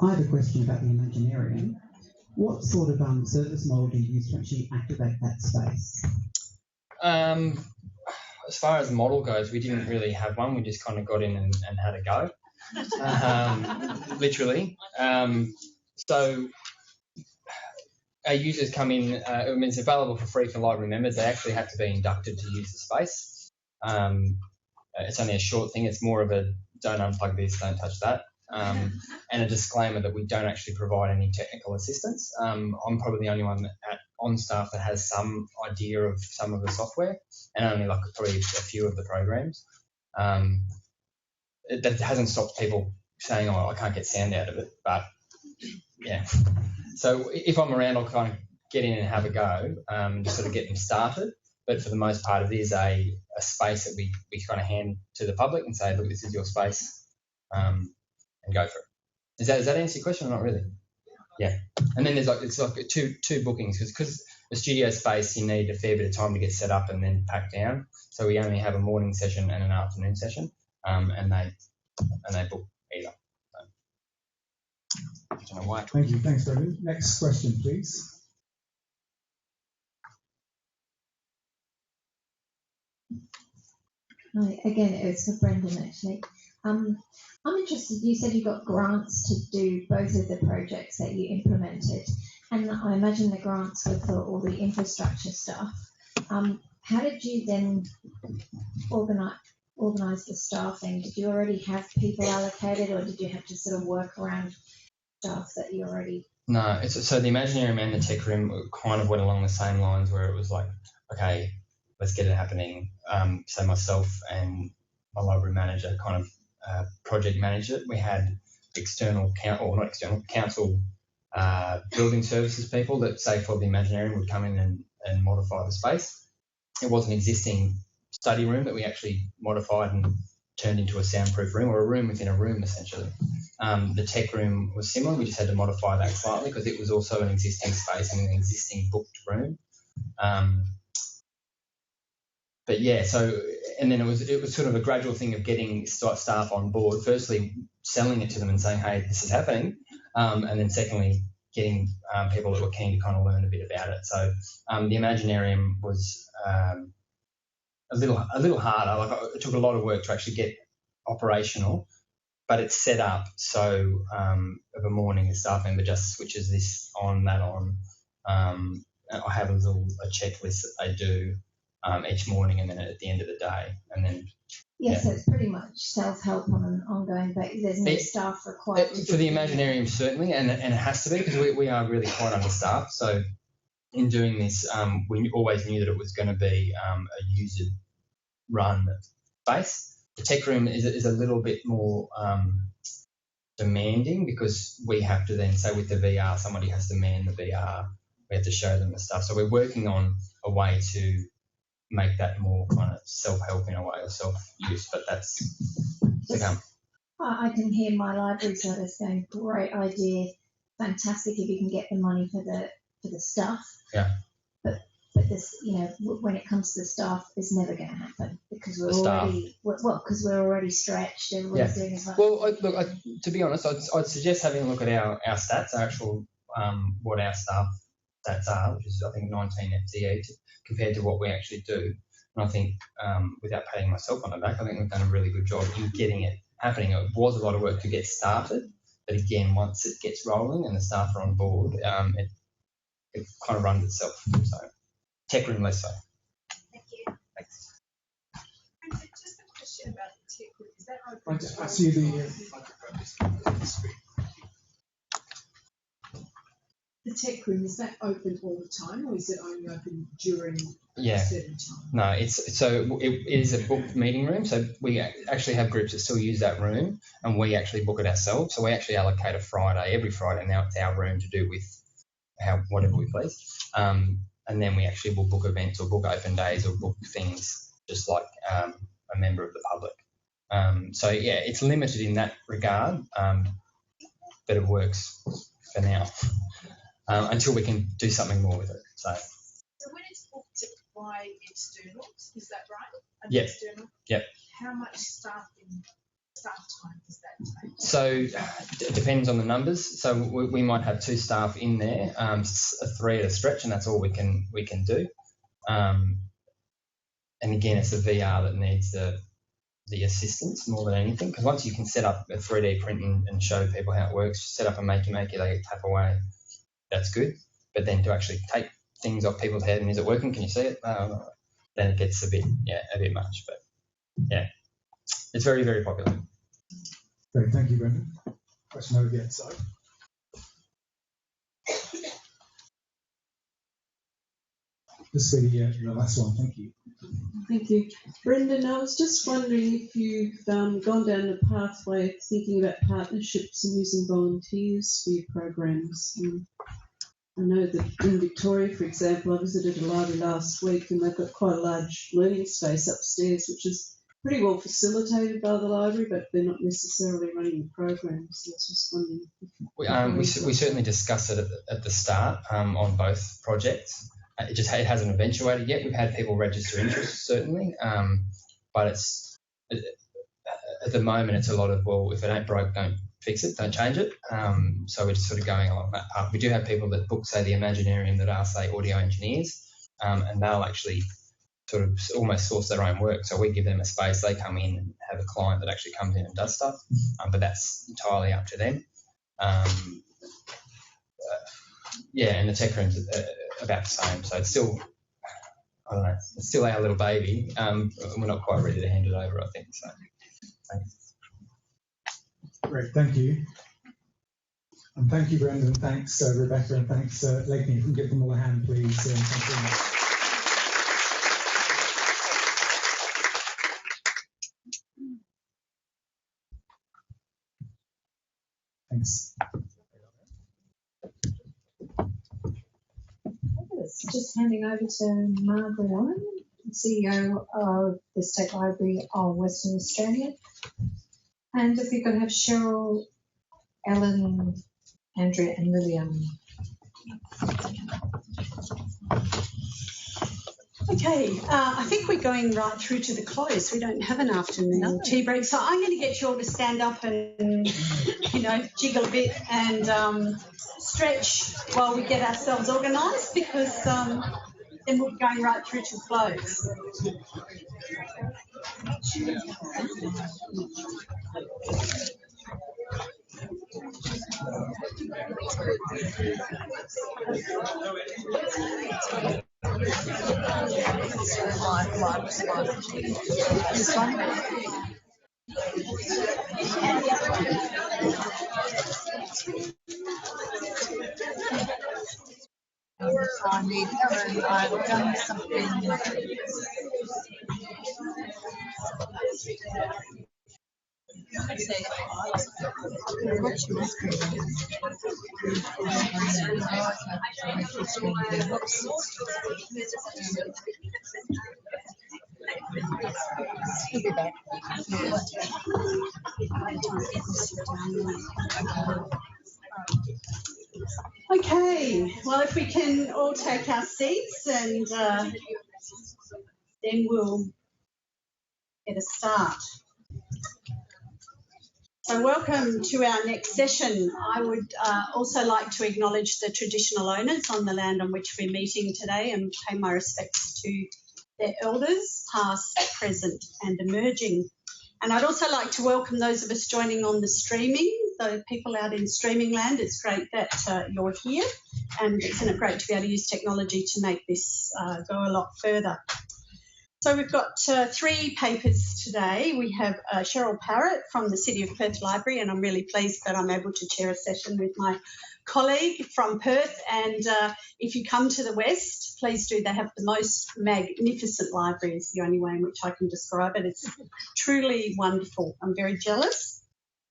S12: have a question about the Imaginarium. What sort of service model do you use to actually activate that space?
S9: As far as the model goes, we didn't really have one. We just kind of got in and had a go, literally. So our users come in, it's available for free for library members. They actually have to be inducted to use the space. It's only a short thing. It's more of a don't unplug this, don't touch that. And a disclaimer that we don't actually provide any technical assistance. I'm probably the only one on staff that has some idea of some of the software, and only like probably a few of the programs. That hasn't stopped people saying, "Oh, I can't get sound out of it," but yeah. So if I'm around, I'll kind of get in and have a go, just sort of get them started. But for the most part, it is a space that we kind of hand to the public and say, "Look, this is your space," and go for it. Does that answer your question or not really? Yeah. And then it's like two bookings because the studio space you need a fair bit of time to get set up and then pack down. So we only have a morning session and an afternoon session, and they book either. So, I don't know why.
S8: Thank you. Thanks, Brendan. Next question, please.
S13: Hi, again, it's for Brendan actually. I'm interested, you said you got grants to do both of the projects that you implemented, and I imagine the grants were for all the infrastructure stuff. How did you then organise the staffing? Did you already have people allocated, or did you have to sort of work around staff that you already...
S9: No, so the Imaginarium and the tech room kind of went along the same lines where it was like, okay, let's get it happening. So myself and my library manager kind of project managed it. We had council building services people that, say, for the Imaginarium would come in and modify the space. It was an existing study room that we actually modified and turned into a soundproof room, or a room within a room, essentially. The tech room was similar. We just had to modify that slightly because it was also an existing space and an existing booked room. But yeah, so, and then it was sort of a gradual thing of getting staff on board. Firstly, selling it to them and saying, hey, this is happening. And then secondly, getting people that were keen to kind of learn a bit about it. So the Imaginarium was a little harder. Like, it took a lot of work to actually get operational, but it's set up so of a morning a staff member just switches this on, that on. I have a checklist that they do each morning and then at the end of the day. And then
S13: So it's pretty much self-help on an ongoing basis. There's no staff required.
S9: For the Imaginarium, certainly, and it has to be because we are really quite understaffed. So in doing this, we always knew that it was going to be a user-run space. The tech room is a little bit more demanding because we have to then, say with the VR, somebody has to man the VR. We have to show them the stuff. So we're working on a way to make that more kind of self-help in a way, or self-use, but that's to come.
S13: I can hear my library service going, great idea, fantastic if you can get the money for the stuff.
S9: Yeah.
S13: But this, when it comes to the staff, it's never going to happen. The because we're
S9: The staff.
S13: already because we're already stretched. Everyone's doing as much.
S9: Well, look, to be honest, I'd suggest having a look at our stats, our actual what our staff stats are, which is I think 19 FTE compared to what we actually do. And I think, without patting myself on the back, I think we've done a really good job in getting it happening. It was a lot of work to get started, but again, once it gets rolling and the staff are on board, it kind of runs itself. So, tech room less so.
S2: Thank you.
S9: Thanks.
S2: Just a question about the tech room. Is that open?
S14: I just pass you the screen.
S15: The tech room, is that open all the time, or is it only open during a certain time?
S9: No, it is a booked meeting room. So we actually have groups that still use that room, and we actually book it ourselves. So we actually allocate a Friday, every Friday now it's our room to do with whatever we please. And then we actually will book events or book open days or book things just like a member of the public. So yeah, it's limited in that regard, but it works for now. Until we can do something more with it. So
S15: when it's booked by externals, is that right?
S9: Yep.
S15: External?
S9: Yep.
S15: How much staff time does that take?
S9: So it depends on the numbers. So we might have 2 staff in there, 3 at a stretch, and that's all we can do. And again, it's the VR that needs the assistance more than anything, because once you can set up a 3D print and show people how it works, set up a makey, they tap away. That's good, but then to actually take things off people's head and is it working? Can you see it? Then it gets a bit much. But yeah, it's very, very popular.
S14: Great, thank you, Brendan. Question over the outside. This is the last one. Thank you.
S16: Thank you, Brendan. I was just wondering if you've gone down the pathway of thinking about partnerships and using volunteers for your programs. I know that in Victoria, for example, I visited a library last week and they've got quite a large learning space upstairs, which is pretty well facilitated by the library, but they're not necessarily running the programs. So I was just wondering.
S9: We certainly discussed it at the start on both projects. It hasn't eventuated yet. We've had people register interest, certainly, but it's at the moment it's a lot of, well, if it ain't broke, don't fix it, don't change it. So we're just sort of going along that path. We do have people that book, say, the Imaginarium that are, say, audio engineers, and they'll actually sort of almost source their own work. So we give them a space, they come in and have a client that actually comes in and does stuff, but that's entirely up to them. And the tech room's about the same. So it's still, I don't know, it's still our little baby. We're not quite ready to hand it over, I think. So thanks.
S14: Great, thank you. And thank you, Brendan. Thanks, Rebecca, and thanks, Lakeith. If we can give them all a hand, please. Thank you very much. Thanks.
S3: Just handing over to Margaret Allen, CEO of the State Library of Western Australia. And if we could have Cheryl, Ellen, Andrea and Lillian.
S17: Okay, I think we're going right through to the close. We don't have an afternoon tea break, so I'm going to get you all to stand up and, jiggle a bit and stretch while we get ourselves organised, because then we'll be going right through to close.
S1: This one? Maybe I've done something. We'll be back.
S17: Okay, well, if we can all take our seats and then we'll get a start. So welcome to our next session. I would also like to acknowledge the traditional owners on the land on which we're meeting today and pay my respects to their elders, past, present and emerging. And I'd also like to welcome those of us joining on the streaming, the people out in streaming land. It's great that you're here, and isn't it great to be able to use technology to make this go a lot further. So we've got 3 papers today. We have Cheryl Parrott from the City of Perth Library, and I'm really pleased that I'm able to chair a session with my colleague from Perth. And if you come to the West, please do. They have the most magnificent library, is the only way in which I can describe it. It's truly wonderful. I'm very jealous.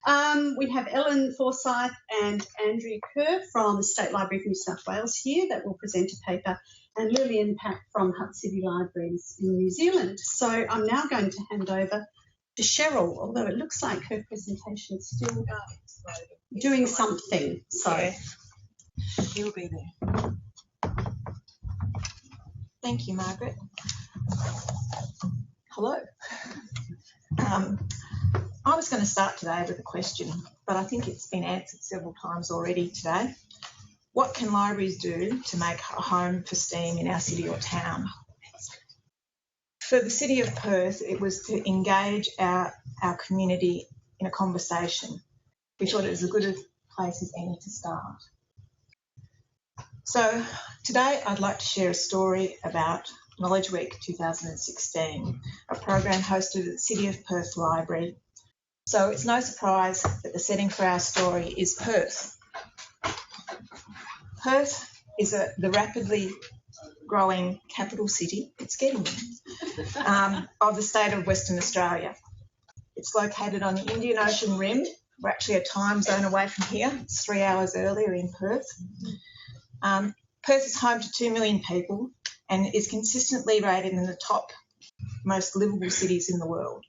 S17: We have Ellen Forsyth and Andrea Kerr from the State Library of New South Wales here that will present a paper, and Lillian Pack from Hutt City Libraries in New Zealand. So I'm now going to hand over to Cheryl, although it looks like her presentation is still doing something. So
S11: You'll be there. Thank you, Margaret. Hello. I was going to start today with a question, but I think it's been answered several times already today. What can libraries do to make a home for STEAM in our city or town? For the City of Perth, it was to engage our community in a conversation. We thought it was as good a place as any to start. So today I'd like to share a story about Knowledge Week 2016, a program hosted at the City of Perth Library. So it's no surprise that the setting for our story is Perth. Perth is the rapidly growing capital city, it's getting there, of the state of Western Australia. It's located on the Indian Ocean rim. We're actually a time zone away from here. It's 3 hours earlier in Perth. Perth is home to 2 million people and is consistently rated in the top most livable cities in the world.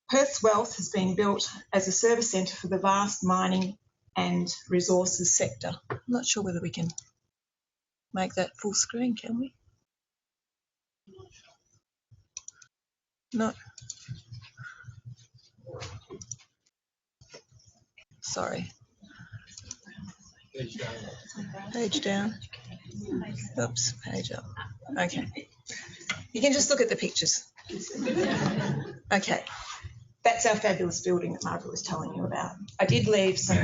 S11: Perth's wealth has been built as a service centre for the vast mining and resources sector. I'm not sure whether we can make that full screen, can we? No. Sorry. Page down. Oops, page up. Okay. You can just look at the pictures. Okay. That's our fabulous building that Margaret was telling you about. I did leave some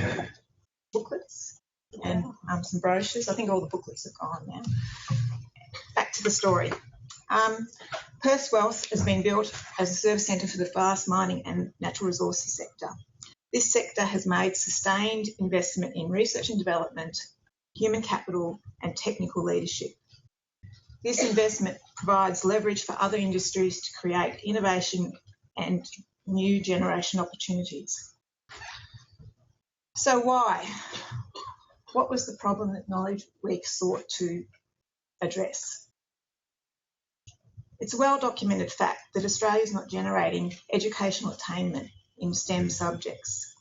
S11: booklets and some brochures. I think all the booklets are gone now. Back to the story. Perth's wealth has been built as a service centre for the vast mining and natural resources sector. This sector has made sustained investment in research and development, human capital and technical leadership. This investment provides leverage for other industries to create innovation and new generation opportunities. So why? What was the problem that Knowledge Week sought to address? It's a well-documented fact that Australia is not generating educational attainment in STEM subjects.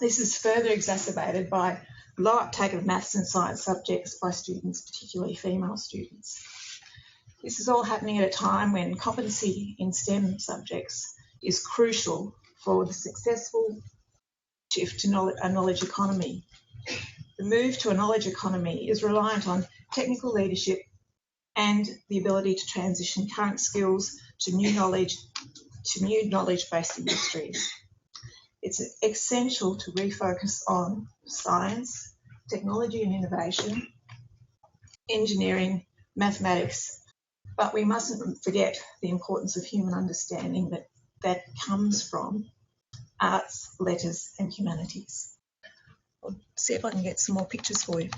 S11: This is further exacerbated by low uptake of maths and science subjects by students, particularly female students. This is all happening at a time when competency in STEM subjects is crucial for the successful shift to a knowledge economy. The move to a knowledge economy is reliant on technical leadership and the ability to transition current skills to new knowledge-based industries. It's essential to refocus on science, technology and innovation, engineering, mathematics, but we mustn't forget the importance of human understanding that comes from arts, letters and humanities. I'll see if I can get some more pictures for you.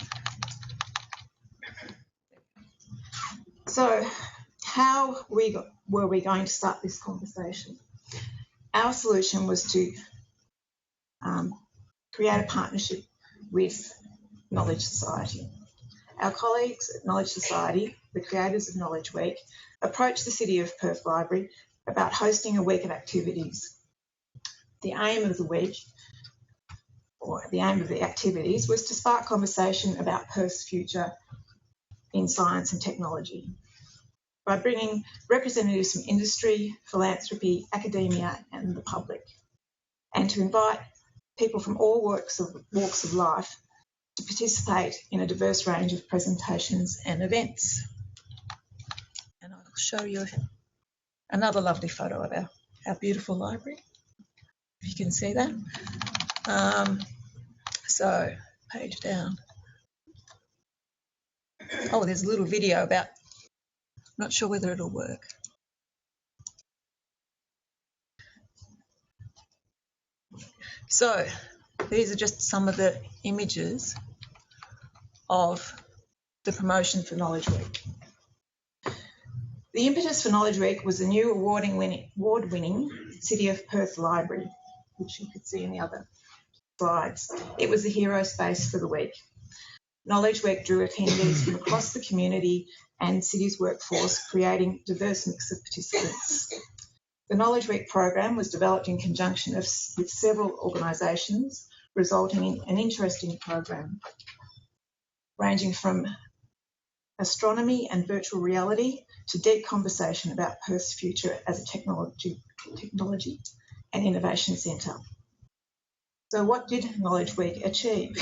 S11: So how were we going to start this conversation? Our solution was to create a partnership with Knowledge Society. Our colleagues at Knowledge Society, the creators of Knowledge Week, approached the City of Perth Library about hosting a week of activities. The aim of the week, or the aim of the activities, was to spark conversation about Perth's future in science and technology.
S18: by bringing representatives from industry, philanthropy, academia and the public, and to invite people from all walks of life to participate in a diverse range of presentations and events. And I'll show you another lovely photo of our beautiful library, if you can see that. So, page down. Oh, there's a little video about, not sure whether it'll work. So, these are just some of the images of the promotion for Knowledge Week. The impetus for Knowledge Week was the new award-winning City of Perth Library, which you could see in the other slides. It was the hero space for the week. Knowledge Week drew attendees from across the community and city's workforce, creating a diverse mix of participants. The Knowledge Week program was developed in conjunction with several organisations, resulting in an interesting program ranging from astronomy and virtual reality to deep conversation about Perth's future as a technology and innovation centre. So what did Knowledge Week achieve?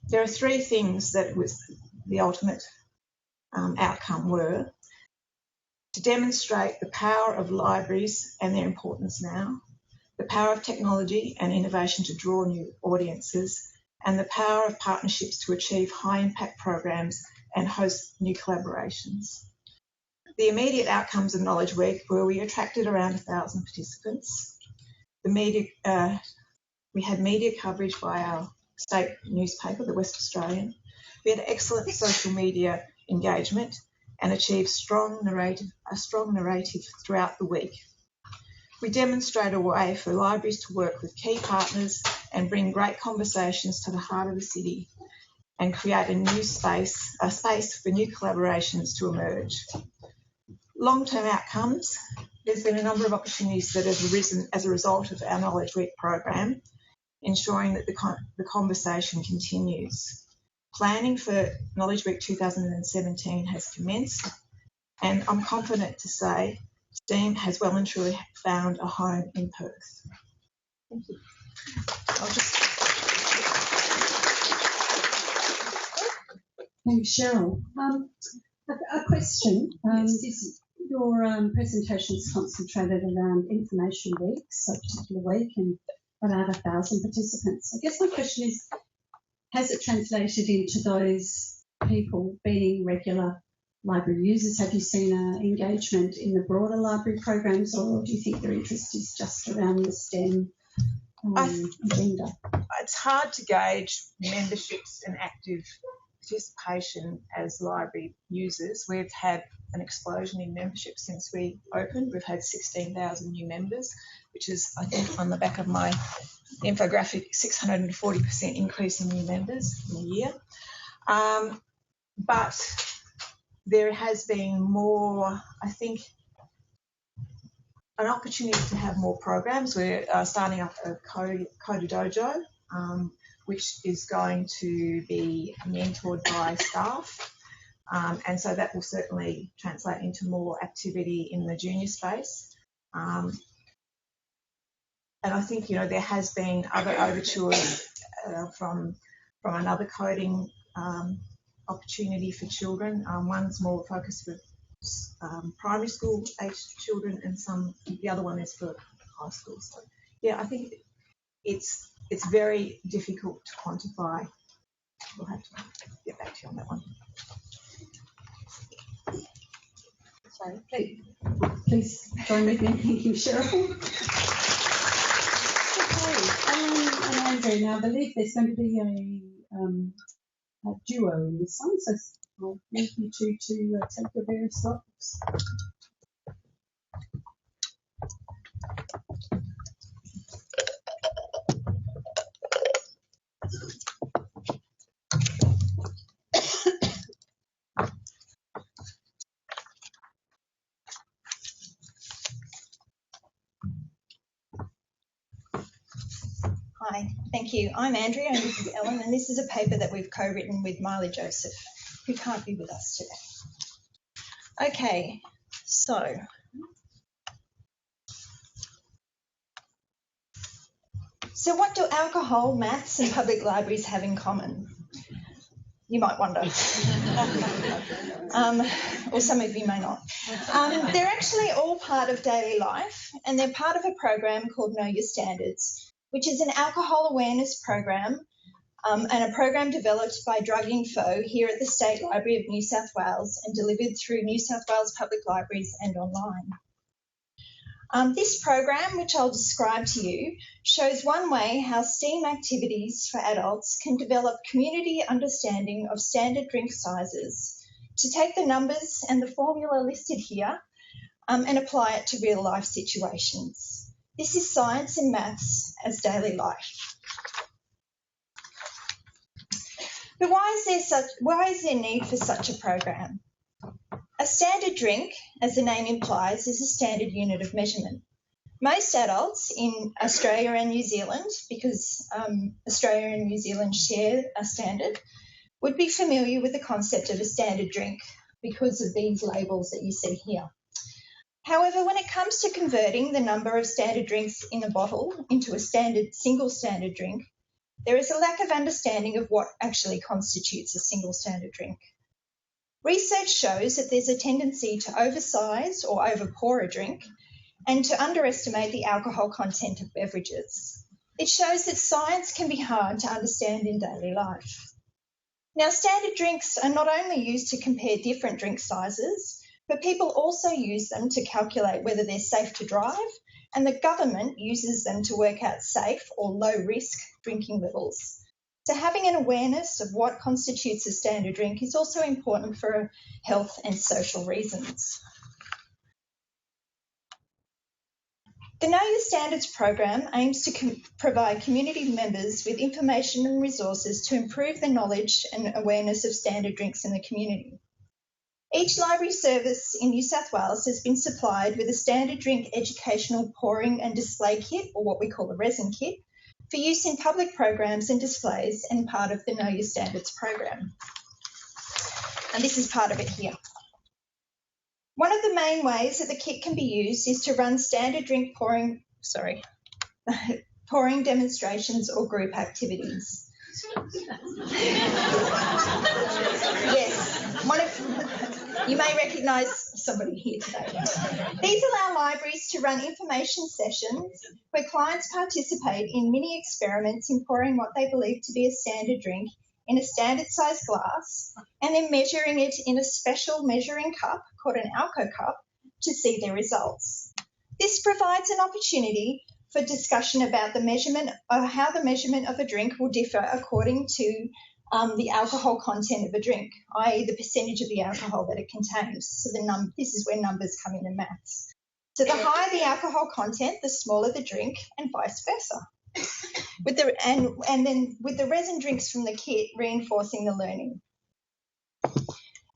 S18: There are three things that was the ultimate outcome were: to demonstrate the power of libraries and their importance now, the power of technology and innovation to draw new audiences, and the power of partnerships to achieve high-impact programs and host new collaborations. The immediate outcomes of Knowledge Week were we attracted around 1,000 participants. We had media coverage by our state newspaper, the West Australian. We had excellent social media engagement and achieved a strong narrative throughout the week. We demonstrate a way for libraries to work with key partners and bring great conversations to the heart of the city and create a space for new collaborations to emerge. Long-term outcomes: there's been a number of opportunities that have arisen as a result of our Knowledge Week program, ensuring that the conversation continues. Planning for Knowledge Week 2017 has commenced, and I'm confident to say STEAM has well and truly found a home in Perth. Thank you.
S17: Thanks, Cheryl. A question. Your presentation is concentrated around Information Week, so a particular week, and about 1,000 participants. I guess my question is, has it translated into those people being regular library users? Have you seen engagement in the broader library programs, or do you think their interest is just around the STEM agenda?
S18: It's hard to gauge memberships and active participation as library users. We've had an explosion in membership since we opened. We've had 16,000 new members, which is, I think, on the back of my infographic, 640% increase in new members in a year. But there has been more, I think, an opportunity to have more programs. We're starting up a Coder Dojo, which is going to be mentored by staff. And so that will certainly translate into more activity in the junior space. And I think, there has been other overtures from another coding opportunity for children. One's more focused with primary school aged children, and the other one is for high school. So yeah, I think it's very difficult to quantify. We'll have to get back to you on that one.
S17: Sorry, please join me in thanking Cheryl. Okay, Ellen and Andrew. Now, I believe there's going to be a duo in this one, so I'll leave you two to take your various topics.
S19: Hi, thank you. I'm Andrea and this is Ellen, and this is a paper that we've co-written with Miley Joseph, who can't be with us today. Okay, so what do alcohol, maths and public libraries have in common? You might wonder. Or some of you may not. They're actually all part of daily life, and they're part of a program called Know Your Standards, which is an alcohol awareness program and a program developed by Drug Info here at the State Library of New South Wales and delivered through New South Wales Public Libraries and online. This program, which I'll describe to you, shows one way how STEAM activities for adults can develop community understanding of standard drink sizes to take the numbers and the formula listed here and apply it to real life situations. This is science and maths as daily life. But why is there need for such a program? A standard drink, as the name implies, is a standard unit of measurement. Most adults in Australia and New Zealand, because Australia and New Zealand share a standard, would be familiar with the concept of a standard drink because of these labels that you see here. However, when it comes to converting the number of standard drinks in a bottle into a single standard drink, there is a lack of understanding of what actually constitutes a single standard drink. Research shows that there's a tendency to oversize or overpour a drink and to underestimate the alcohol content of beverages. It shows that science can be hard to understand in daily life. Now, standard drinks are not only used to compare different drink sizes, but people also use them to calculate whether they're safe to drive, and the government uses them to work out safe or low-risk drinking levels. So having an awareness of what constitutes a standard drink is also important for health and social reasons. The Know Your Standards program aims to provide community members with information and resources to improve the knowledge and awareness of standard drinks in the community. Each library service in New South Wales has been supplied with a standard drink educational pouring and display kit, or what we call a resin kit, for use in public programs and displays and part of the Know Your Standards program. And this is part of it here. One of the main ways that the kit can be used is to run standard drink pouring demonstrations or group activities. Yes, you may recognise somebody here today. These allow libraries to run information sessions where clients participate in mini experiments in pouring what they believe to be a standard drink in a standard size glass and then measuring it in a special measuring cup called an Alco cup to see their results. This provides an opportunity for discussion about the measurement or how the measurement of a drink will differ according to the alcohol content of a drink, i.e. the percentage of the alcohol that it contains. So this is where numbers come in maths. So the higher the alcohol content, the smaller the drink, and vice versa. And then with the resin drinks from the kit reinforcing the learning.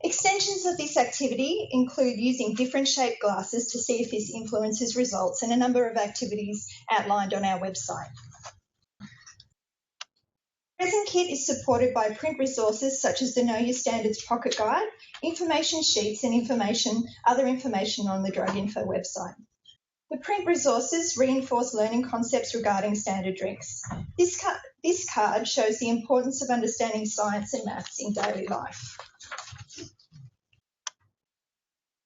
S19: Extensions of this activity include using different shaped glasses to see if this influences results, and a number of activities outlined on our website. The resin kit is supported by print resources such as the Know Your Standards Pocket Guide, information sheets and other information on the Drug Info website. The print resources reinforce learning concepts regarding standard drinks. This card shows the importance of understanding science and maths in daily life.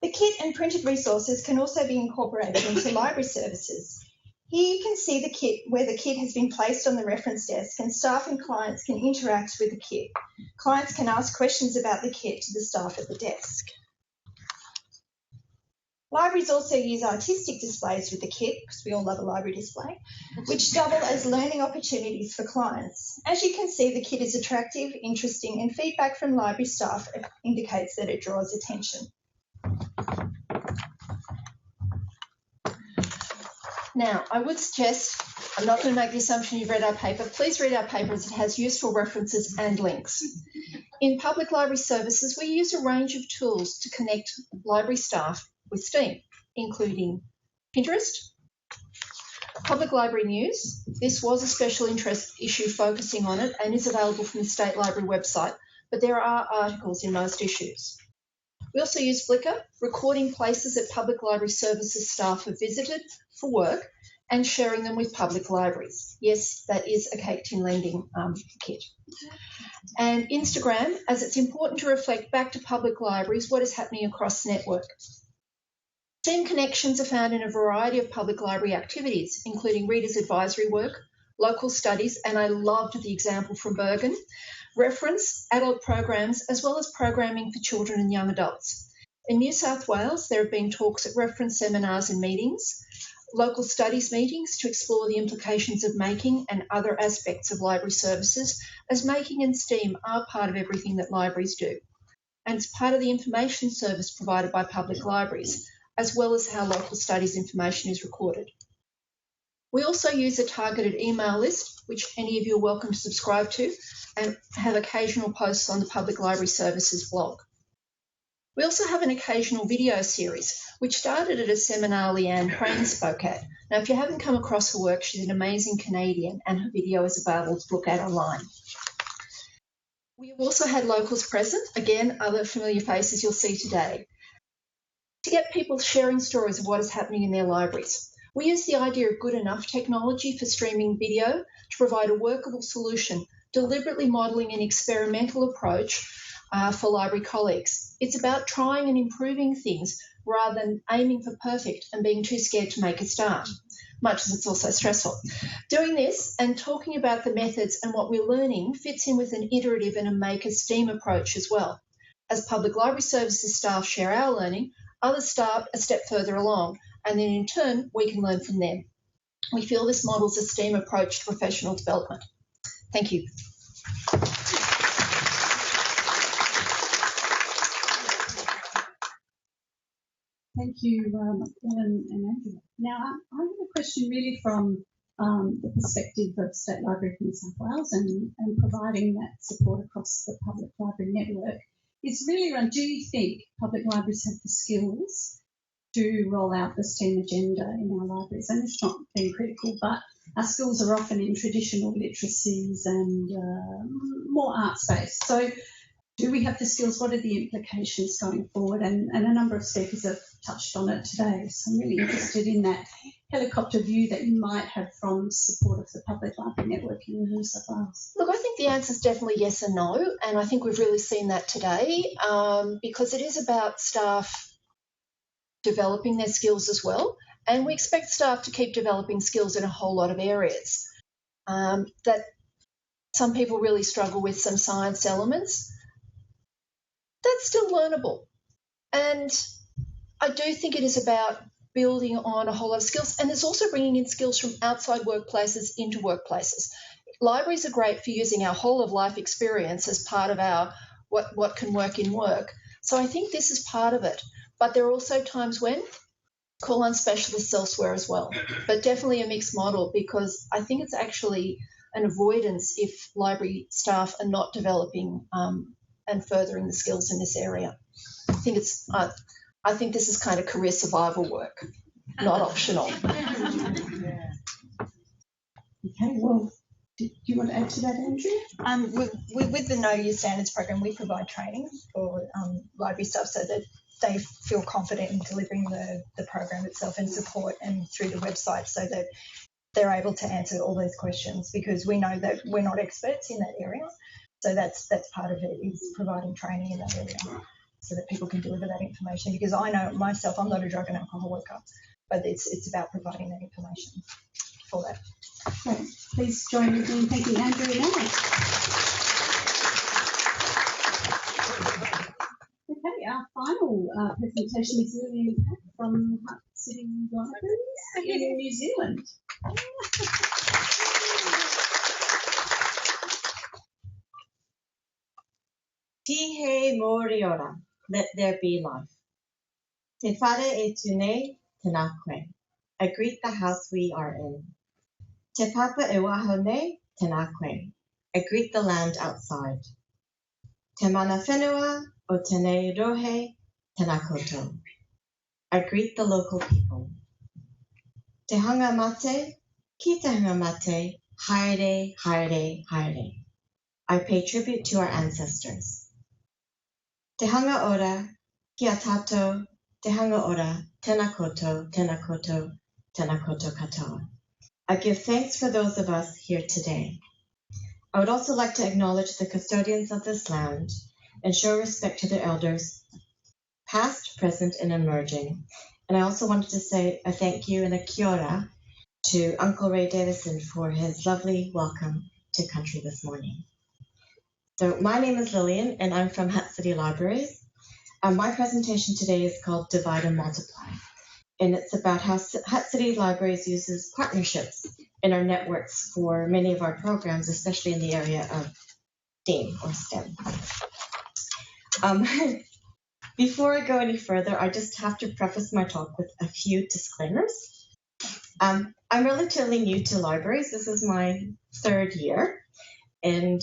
S19: The kit and printed resources can also be incorporated into library services. Here you can see the kit where the kit has been placed on the reference desk, and staff and clients can interact with the kit. Clients can ask questions about the kit to the staff at the desk. Libraries also use artistic displays with the kit, because we all love a library display, which double as learning opportunities for clients. As you can see, the kit is attractive, interesting, and feedback from library staff indicates that it draws attention. Now, I would suggest, I'm not going to make the assumption you've read our paper. Please read our paper as it has useful references and links. In public library services, we use a range of tools to connect library staff with STEAM, including Pinterest, Public Library News. This was a special interest issue focusing on it and is available from the State Library website, but there are articles in most issues. We also use Flickr, recording places that public library services staff have visited for work and sharing them with public libraries. Yes, that is a cake tin lending kit. And Instagram, as it's important to reflect back to public libraries what is happening across the network. STEAM connections are found in a variety of public library activities, including readers' advisory work, local studies, and I loved the example from Bergen, reference, adult programs, as well as programming for children and young adults. In New South Wales, there have been talks at reference seminars and meetings, local studies meetings to explore the implications of making and other aspects of library services, as making and STEAM are part of everything that libraries do. And it's part of the information service provided by public libraries, as well as how local studies information is recorded. We also use a targeted email list, which any of you are welcome to subscribe to, and have occasional posts on the Public Library Services blog. We also have an occasional video series, which started at a seminar Leanne Crane spoke at. Now, if you haven't come across her work, she's an amazing Canadian, and her video is available to look at online. We have also had locals present, again, other familiar faces you'll see today, to get people sharing stories of what is happening in their libraries. We use the idea of good enough technology for streaming video to provide a workable solution, deliberately modelling an experimental approach for library colleagues. It's about trying and improving things rather than aiming for perfect and being too scared to make a start, much as it's also stressful. Doing this and talking about the methods and what we're learning fits in with an iterative and a maker STEAM approach as well. As public library services staff share our learning, others start a step further along, and then in turn, we can learn from them. We feel this models a STEAM approach to professional development. Thank you.
S17: Thank you, Ellen and Andrew. Now, I have a question really from the perspective of State Library of New South Wales and providing that support across the public library network. It's really around, do you think public libraries have the skills to roll out the STEAM agenda in our libraries? And it's not being critical, but our schools are often in traditional literacies and more arts-based. So do we have the skills? What are the implications going forward? And a number of speakers have touched on it today. So I'm really interested in that helicopter view that you might have from support of the public library network in New South Wales.
S19: Look, I think the answer is definitely yes and no, and I think we've really seen that today because it is about staff developing their skills as well, and we expect staff to keep developing skills in a whole lot of areas. That some people really struggle with some science elements. That's still learnable. And I do think it is about building on a whole lot of skills, and it's also bringing in skills from outside workplaces into workplaces. Libraries are great for using our whole of life experience as part of our what can work in work. So I think this is part of it. But there are also times when call on specialists elsewhere as well. But definitely a mixed model, because I think it's actually an avoidance if library staff are not developing and furthering the skills in this area. I think this is kind of career survival work, not optional.
S17: Okay, well, do you want to add to that, Andrew?
S19: With the Know Your Standards program, we provide training for library staff so that they feel confident in delivering the program itself and support and through the website so that they're able to answer all those questions, because we know that we're not experts in that area. So that's part of it, is providing training in that area so that people can deliver that information. Because I know myself, I'm not a drug and alcohol worker, but it's about providing that information for that.
S17: Great. Please join me in thanking Andrew and Alex. Okay, our final presentation is Lillian Pack from Hutt City Libraries in New Zealand.
S20: Tihe Moriora, let there be life. Te whare e tune, tēnā koe. I greet the house we are in. Te papa e waho nei, tēnā koe. I greet the land outside. Te mana whenua o tēnei rohe, tēnā koutou. I greet the local people. Te hanga mate, ki te hanga mate, haere, haere, haere. I pay tribute to our ancestors. Te hanga ora, Kia tatou, te hanga ora, tēnā koutou, tēnā koutou, tēnā koutou katoa. I give thanks for those of us here today. I would also like to acknowledge the custodians of this land and show respect to their elders, past, present, and emerging. And I also wanted to say a thank you and a kia ora to Uncle Ray Davison for his lovely welcome to country this morning. So my name is Lillian, and I'm from Hutt City Libraries. My presentation today is called Divide and Multiply, and it's about how Hutt City Libraries uses partnerships in our networks for many of our programs, especially in the area of STEAM or STEM. Before I go any further, I just have to preface my talk with a few disclaimers. I'm relatively new to libraries. This is my 3rd year, and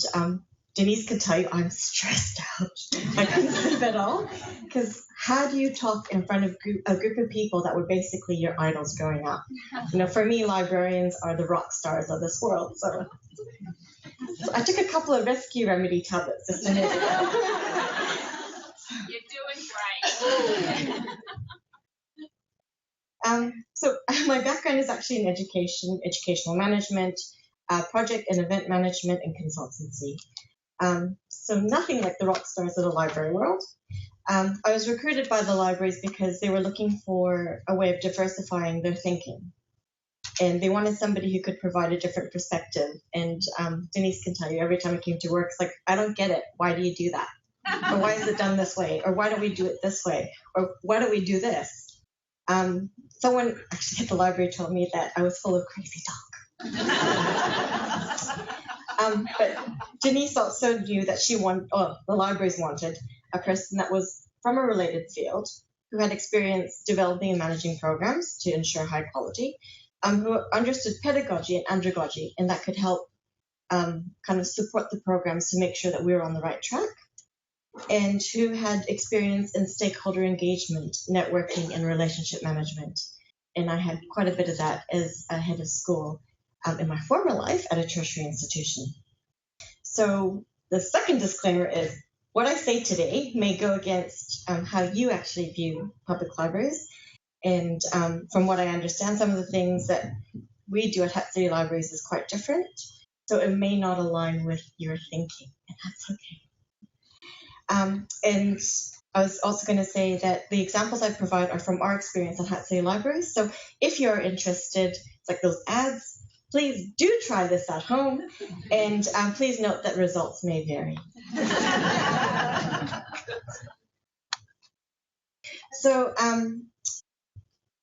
S20: Denise can tell you I'm stressed out. I couldn't sleep at all, because how do you talk in front of a group of people that were basically your idols growing up? You know, for me, librarians are the rock stars of this world. So I took a couple of rescue remedy tablets just a minute ago.
S7: You're doing great.
S20: So my background is actually in educational management, project and event management, and consultancy. So nothing like the rock stars of the library world. I was recruited by the libraries because they were looking for a way of diversifying their thinking. And they wanted somebody who could provide a different perspective. And Denise can tell you, every time I came to work, it's like, I don't get it. Why do you do that? Or why is it done this way? Or why don't we do it this way? Or why don't we do this? Someone actually at the library told me that I was full of crazy talk. But Denise also knew that the libraries wanted a person that was from a related field, who had experience developing and managing programs to ensure high quality, who understood pedagogy and andragogy, and that could help kind of support the programs to make sure that we were on the right track, and who had experience in stakeholder engagement, networking, and relationship management. And I had quite a bit of that as a head of school in my former life at a tertiary institution. So the second disclaimer is, what I say today may go against how you actually view public libraries. And from what I understand, some of the things that we do at Hutt City Libraries is quite different. So it may not align with your thinking, and that's okay. And I was also going to say that the examples I provide are from our experience at Hutt City Libraries. So if you're interested, it's like those ads, please do try this at home. And please note that results may vary. So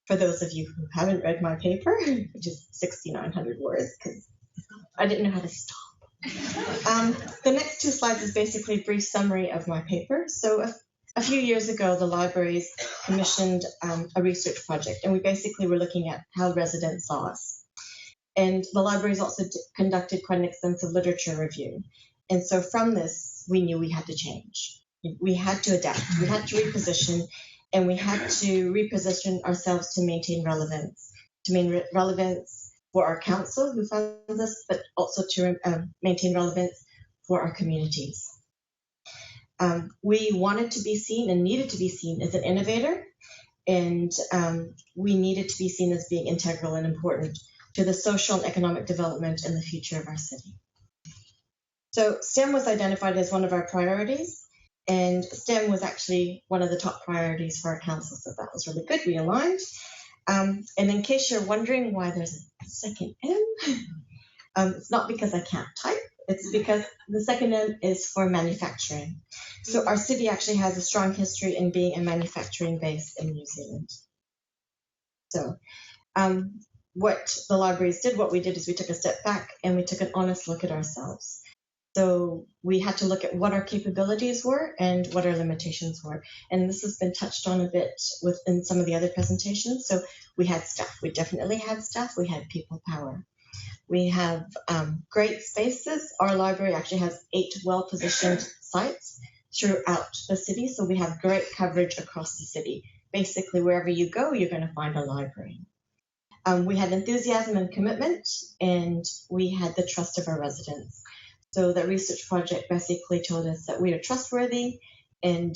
S20: for those of you who haven't read my paper, which is 6,900 words, because I didn't know how to stop. The next 2 slides is basically a brief summary of my paper. So a few years ago, the libraries commissioned a research project, and we basically were looking at how residents saw us. And the libraries also conducted quite an extensive literature review. And so from this, we knew we had to change. We had to adapt, we had to reposition, and we had to reposition ourselves to maintain relevance, for our council who funds us, but also to maintain relevance for our communities. We wanted to be seen and needed to be seen as an innovator, and we needed to be seen as being integral and important to the social and economic development and the future of our city. So STEM was identified as one of our priorities, and STEM was actually one of the top priorities for our council, so that was really good. We aligned. And in case you're wondering why there's a second M, it's not because I can't type, it's because the second M is for manufacturing. So our city actually has a strong history in being a manufacturing base in New Zealand. So what the libraries did, what we did is we took a step back and we took an honest look at ourselves. So we had to look at what our capabilities were and what our limitations were. And this has been touched on a bit within some of the other presentations. So we had staff. We definitely had staff. We had people power. We have great spaces. Our library actually has 8 well-positioned sites throughout the city. So we have great coverage across the city. Basically, wherever you go, you're going to find a library. We had enthusiasm and commitment, and we had the trust of our residents. So that research project basically told us that we are trustworthy and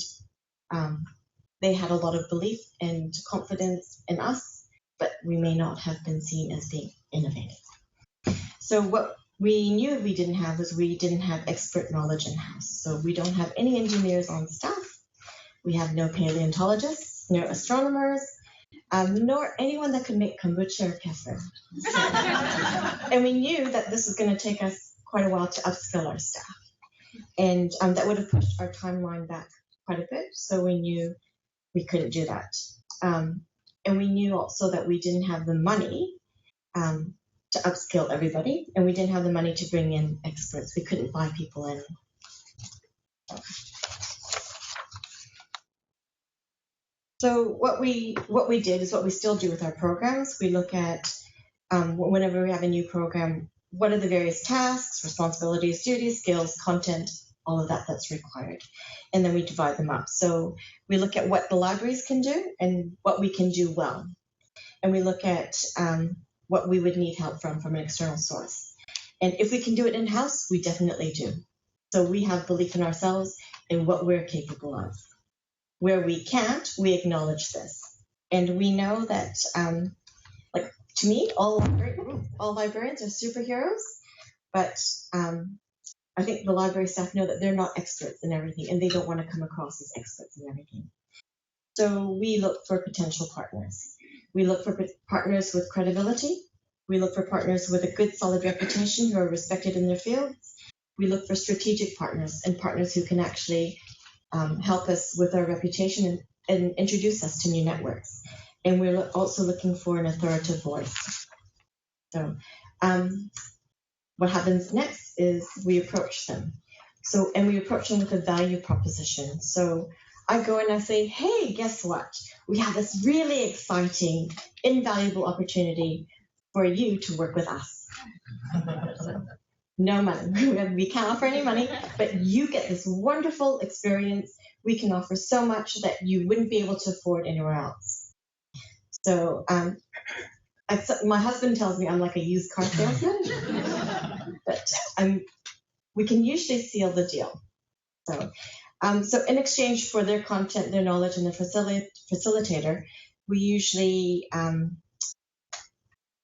S20: they had a lot of belief and confidence in us, but we may not have been seen as being innovative. So what we knew we didn't have was we didn't have expert knowledge in-house. So we don't have any engineers on staff. We have no paleontologists, no astronomers, nor anyone that could make kombucha or kefir. So, and we knew that this was going to take us quite a while to upskill our staff. And that would have pushed our timeline back quite a bit. So we knew we couldn't do that. And we knew also that we didn't have the money to upskill everybody, and we didn't have the money to bring in experts. We couldn't buy people in. So what we did is what we still do with our programs. We look at whenever we have a new program, what are the various tasks, responsibilities, duties, skills, content, all of that that's required. And then we divide them up. So we look at what the libraries can do and what we can do well. And we look at what we would need help from an external source. And if we can do it in-house, we definitely do. So we have belief in ourselves and what we're capable of. Where we can't, we acknowledge this. And we know that, like, to me, all librarians are superheroes, but I think the library staff know that they're not experts in everything, and they don't want to come across as experts in everything. So we look for potential partners. We look for partners with credibility. We look for partners with a good, solid reputation who are respected in their fields. We look for strategic partners and partners who can actually help us with our reputation and introduce us to new networks. And we're also looking for an authoritative voice. So what happens next is we approach them. And we approach them with a value proposition. So I go and I say, hey, guess what? We have this really exciting, invaluable opportunity for you to work with us. No money. We can't offer any money, but you get this wonderful experience. We can offer so much that you wouldn't be able to afford anywhere else. So my husband tells me I'm like a used car salesman, but we can usually seal the deal. So in exchange for their content, their knowledge, and the facilitator, we usually,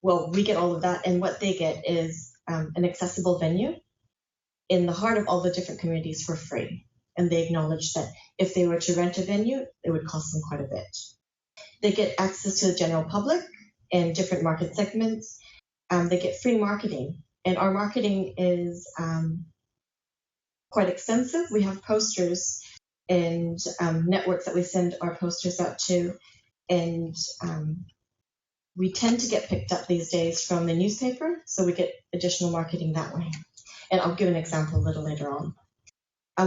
S20: we get all of that, and what they get is an accessible venue in the heart of all the different communities for free. And they acknowledge that if they were to rent a venue, it would cost them quite a bit. They get access to the general public and different market segments. They get free marketing, and our marketing is quite extensive. We have posters and networks that we send our posters out to, and we tend to get picked up these days from the newspaper, so we get additional marketing that way. And I'll give an example a little later on.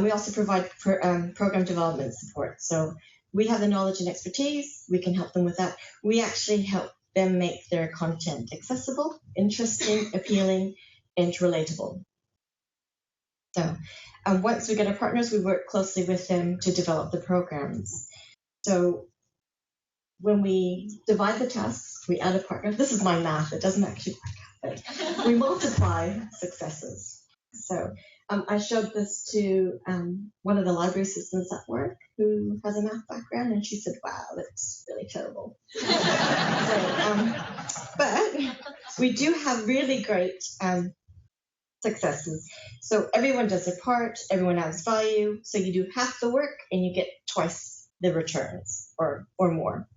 S20: We also provide program development support. So we have the knowledge and expertise. We can help them with that. We actually help them make their content accessible, interesting, appealing, and relatable. So once we get our partners, we work closely with them to develop the programs. So when we divide the tasks, we add a partner. This is my math. It doesn't actually work out, but we multiply successes. So I showed this to one of the library assistants at work who has a math background, and she said, wow, that's really terrible. But we do have really great successes. So everyone does their part, everyone adds value. So you do half the work and you get twice the returns or more.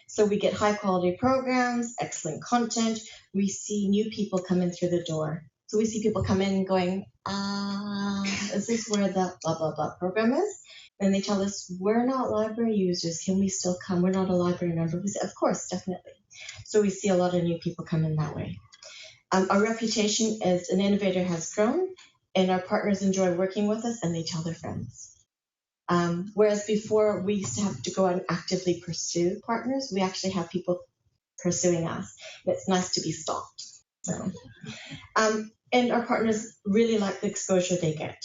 S20: So we get high quality programs, excellent content. We see new people come in through the door. So we see people come in going, is this where the blah, blah, blah program is? And they tell us, we're not library users. Can we still come? We're not a library member. We say, of course, definitely. So we see a lot of new people come in that way. Our reputation as an innovator has grown, and our partners enjoy working with us, and they tell their friends. Whereas before, we used to have to go out and actively pursue partners. We actually have people pursuing us. It's nice to be stalked. So, and our partners really like the exposure they get.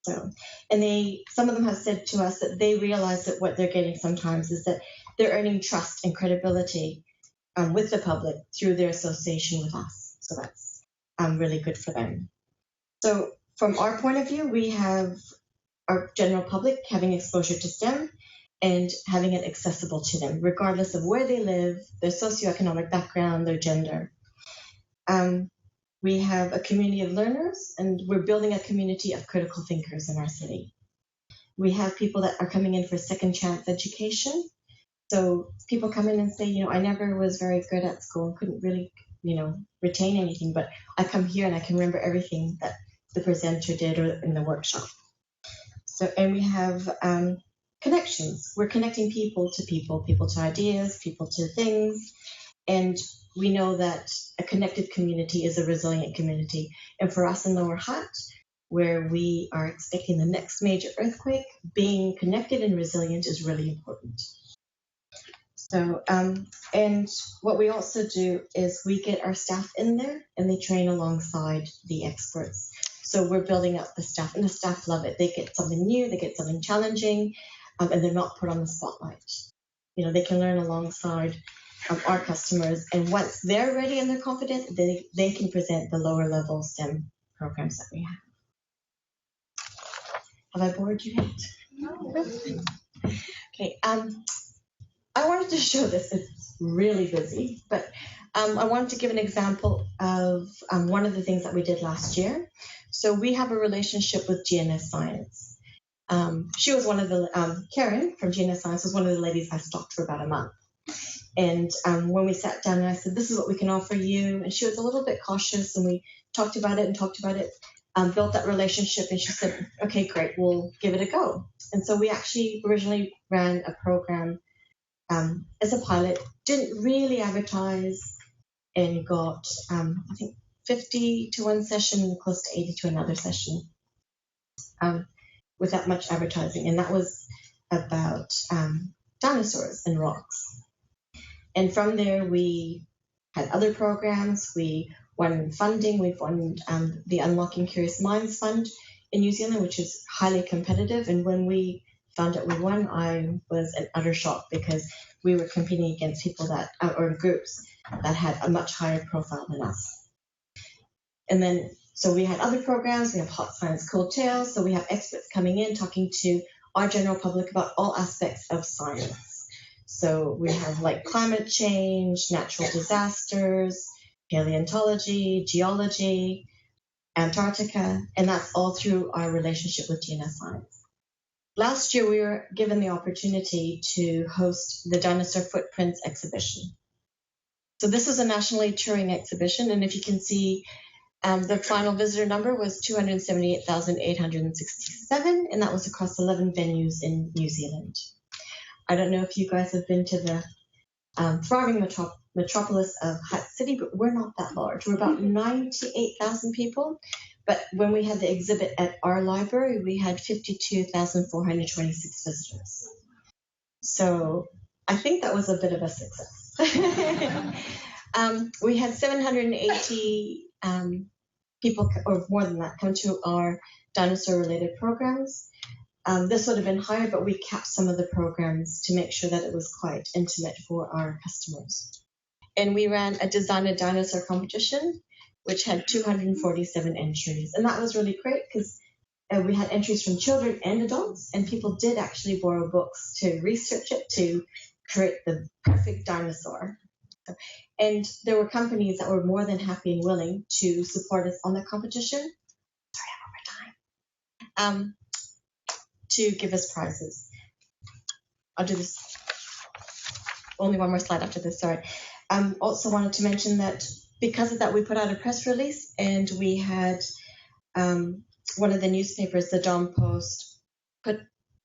S20: So, and some of them have said to us that they realize that what they're getting sometimes is that they're earning trust and credibility with the public through their association with us. So that's really good for them. So from our point of view, we have our general public having exposure to STEM, and having it accessible to them, regardless of where they live, their socioeconomic background, their gender. We have a community of learners, and we're building a community of critical thinkers in our city. We have people that are coming in for second chance education. So people come in and say, I never was very good at school and couldn't really, retain anything, but I come here and I can remember everything that the presenter did or in the workshop. So, and we have connections. We're connecting people to ideas, people to things. And we know that a connected community is a resilient community. And for us in Lower Hutt, where we are expecting the next major earthquake, being connected and resilient is really important. So, and what we also do is we get our staff in there and they train alongside the experts. So we're building up the staff, and the staff love it. They get something new, they get something challenging, and they're not put on the spotlight. They can learn alongside our customers, and once they're ready and they're confident, they can present the lower level STEM programs that we have. Have I bored you yet? No. Okay. I wanted to show this. It's really busy, but I wanted to give an example of one of the things that we did last year. So we have a relationship with GNS Science. She was one of the, Karen from GNS Science was one of the ladies I stalked for about a month. And when we sat down and I said, this is what we can offer you. And she was a little bit cautious, and we talked about it, built that relationship. And she said, okay, great, we'll give it a go. And so we actually originally ran a program as a pilot, didn't really advertise, and got, I think, 50 to one session, close to 80 to another session, without much advertising. And that was about dinosaurs and rocks. And from there, we had other programs. We won funding. We won the Unlocking Curious Minds Fund in New Zealand, which is highly competitive. And when we found out we won, I was in utter shock, because we were competing against people that, or groups that had a much higher profile than us. And then, so we had other programs. We have Hot Science Cool Tales. So we have experts coming in, talking to our general public about all aspects of science. So we have like climate change, natural disasters, paleontology, geology, Antarctica, and that's all through our relationship with GNS Science. Last year, we were given the opportunity to host the Dinosaur Footprints exhibition. So this is a nationally touring exhibition, and if you can see, the final visitor number was 278,867, and that was across 11 venues in New Zealand. I don't know if you guys have been to the thriving metropolis of Hutt City, but we're not that large. We're about 98,000 people. But when we had the exhibit at our library, we had 52,426 visitors. So I think that was a bit of a success. We had 780 people, or more than that, come to our dinosaur-related programs. This would have been higher, but we capped some of the programs to make sure that it was quite intimate for our customers. And we ran a Design a Dinosaur competition, which had 247 entries. And that was really great, because we had entries from children and adults, and people did actually borrow books to research it, to create the perfect dinosaur. And there were companies that were more than happy and willing to support us on the competition. Sorry, I'm over time. To give us prizes. I'll do this. Only one more slide after this, sorry. Also wanted to mention that because of that, we put out a press release, and we had one of the newspapers, the Dawn Post, put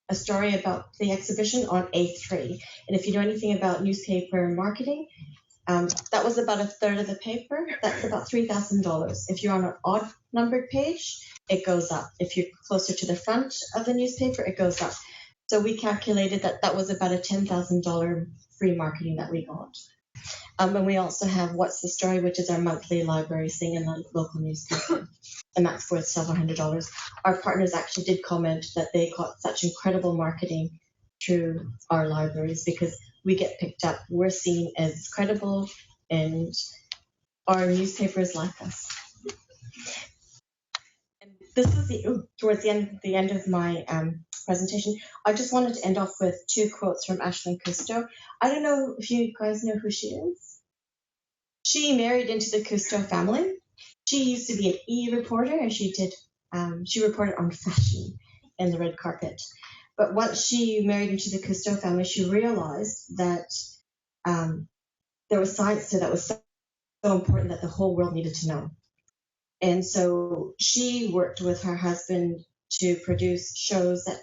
S20: a story about the exhibition on A3. And if you know anything about newspaper marketing, that was about a third of the paper. That's about $3,000. If you're on an odd numbered page, it goes up. If you're closer to the front of the newspaper, it goes up. So we calculated that that was about a $10,000 free marketing that we got. And we also have What's the Story, which is our monthly library thing in the local newspaper, and that's worth several $100s. Our partners actually did comment that they got such incredible marketing through our libraries, because we get picked up. We're seen as credible, and our newspapers like us. And this is towards the end of my presentation. I just wanted to end off with 2 quotes from Ashlyn Cousteau. I don't know if you guys know who she is. She married into the Cousteau family. She used to be an e-reporter, and she reported on fashion and the red carpet. But once she married into the Cousteau family, she realized that there was science that was so important that the whole world needed to know. And so she worked with her husband to produce shows that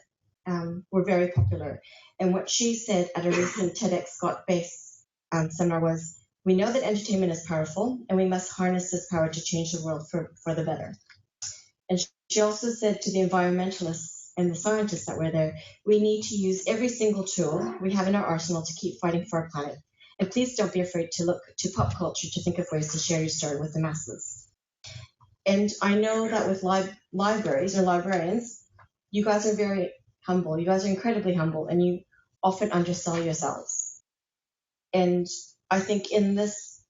S20: were very popular. And what she said at a recent TEDx Got Base seminar was, we know that entertainment is powerful, and we must harness this power to change the world for the better. And she also said to the environmentalists and the scientists that were there, we need to use every single tool we have in our arsenal to keep fighting for our planet. And please don't be afraid to look to pop culture to think of ways to share your story with the masses. And I know that with libraries or librarians, you guys are very humble. You guys are incredibly humble, and you often undersell yourselves. And I think in this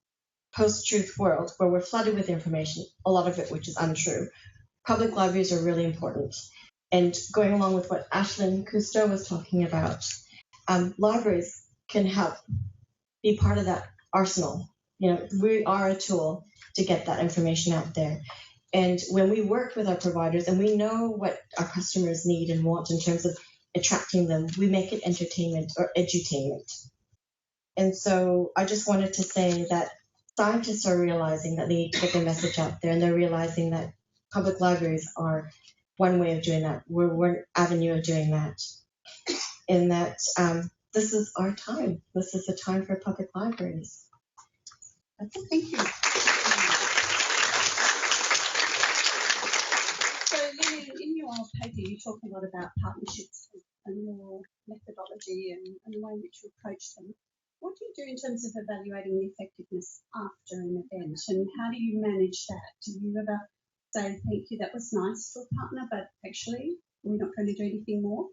S20: post-truth world where we're flooded with information, a lot of it which is untrue, public libraries are really important. And going along with what Ashlyn Cousteau was talking about, libraries can help be part of that arsenal. You know, we are a tool to get that information out there. And when we work with our providers and we know what our customers need and want in terms of attracting them, we make it entertainment or edutainment. And so I just wanted to say that scientists are realizing that they need to get their message out there, and they're realizing that public libraries are one way of doing that. We're one avenue of doing that. And that this is our time. This is the time for public libraries. That's it. Thank you.
S17: So, Lillian, in your paper, you talk a lot about partnerships and your methodology and the way in which you approach them. What do you do in terms of evaluating the effectiveness after an event, and how do you manage that? Do you ever say, thank you, that was nice to a partner, but actually we're not going to do anything more?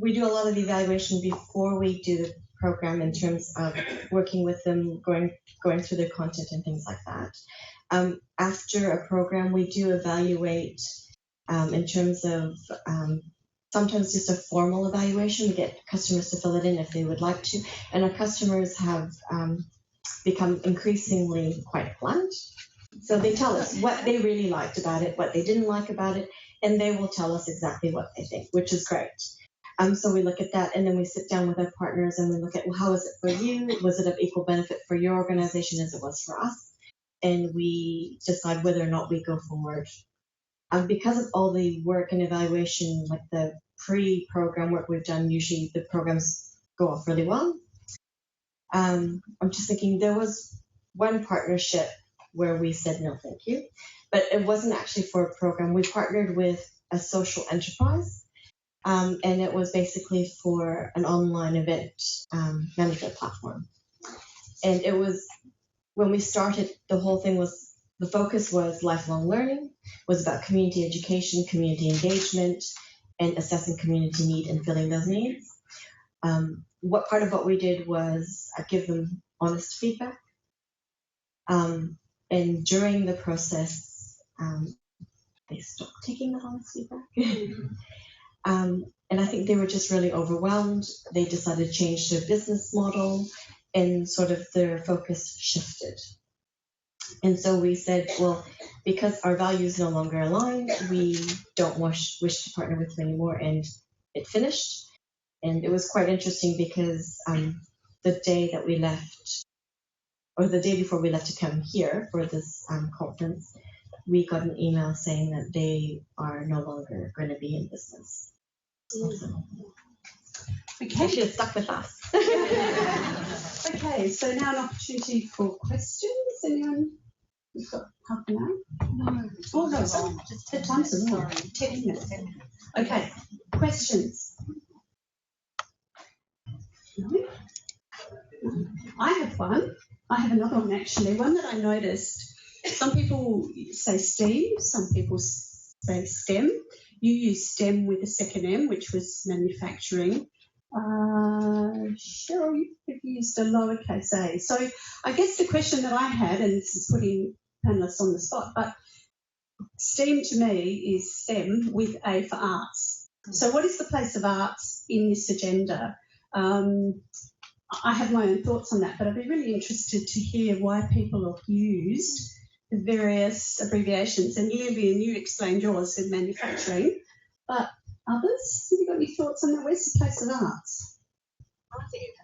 S20: We do a lot of evaluation before we do the program in terms of working with them, going through their content and things like that. After a program, we do evaluate in terms of sometimes just a formal evaluation. We get customers to fill it in if they would like to, and our customers have become increasingly quite blunt. So they tell us what they really liked about it, what they didn't like about it, and they will tell us exactly what they think, which is great. So we look at that, and then we sit down with our partners and we look at, well, how is it for you? Was it of equal benefit for your organization as it was for us? And we decide whether or not we go forward. Because of all the work and evaluation, like the pre-program work we've done, usually the programs go off really well. I'm just thinking there was one partnership where we said no thank you, but it wasn't actually for a program. We partnered with a social enterprise, and it was basically for an online event management platform. And it was, when we started, the whole thing was, the focus was lifelong learning, was about community education, community engagement, and assessing community need and filling those needs. What part of what we did was give them honest feedback. And during the process, they stopped taking that honest feedback. And I think they were just really overwhelmed. They decided to change their business model, and sort of their focus shifted. And so we said, well, because our values no longer align, we don't wish to partner with you anymore. And it finished. And it was quite interesting because the day that we left, or the day before we left to come here for this conference, we got an email saying that they are no longer going to be in business.
S17: Okay.
S20: She has stuck with us.
S17: Okay, so now an opportunity for questions. Anyone? We've got half an hour. No. Oh, no, sorry. The time's a sorry. 10 minutes. Okay, questions? No? I have one. I have another one, actually. One that I noticed. Some people say STEAM, some people say STEM. You use STEM with a second M, which was manufacturing. Cheryl, you've used a lowercase a. So I guess the question that I had, and this is putting panelists on the spot, but STEAM to me is STEM with A for arts. So what is the place of arts in this agenda? I have my own thoughts on that, but I'd be really interested to hear why people have used the various abbreviations. And Lillian, you explained yours with manufacturing, but others, have you got any thoughts on that? Where's the place of arts?
S18: I think it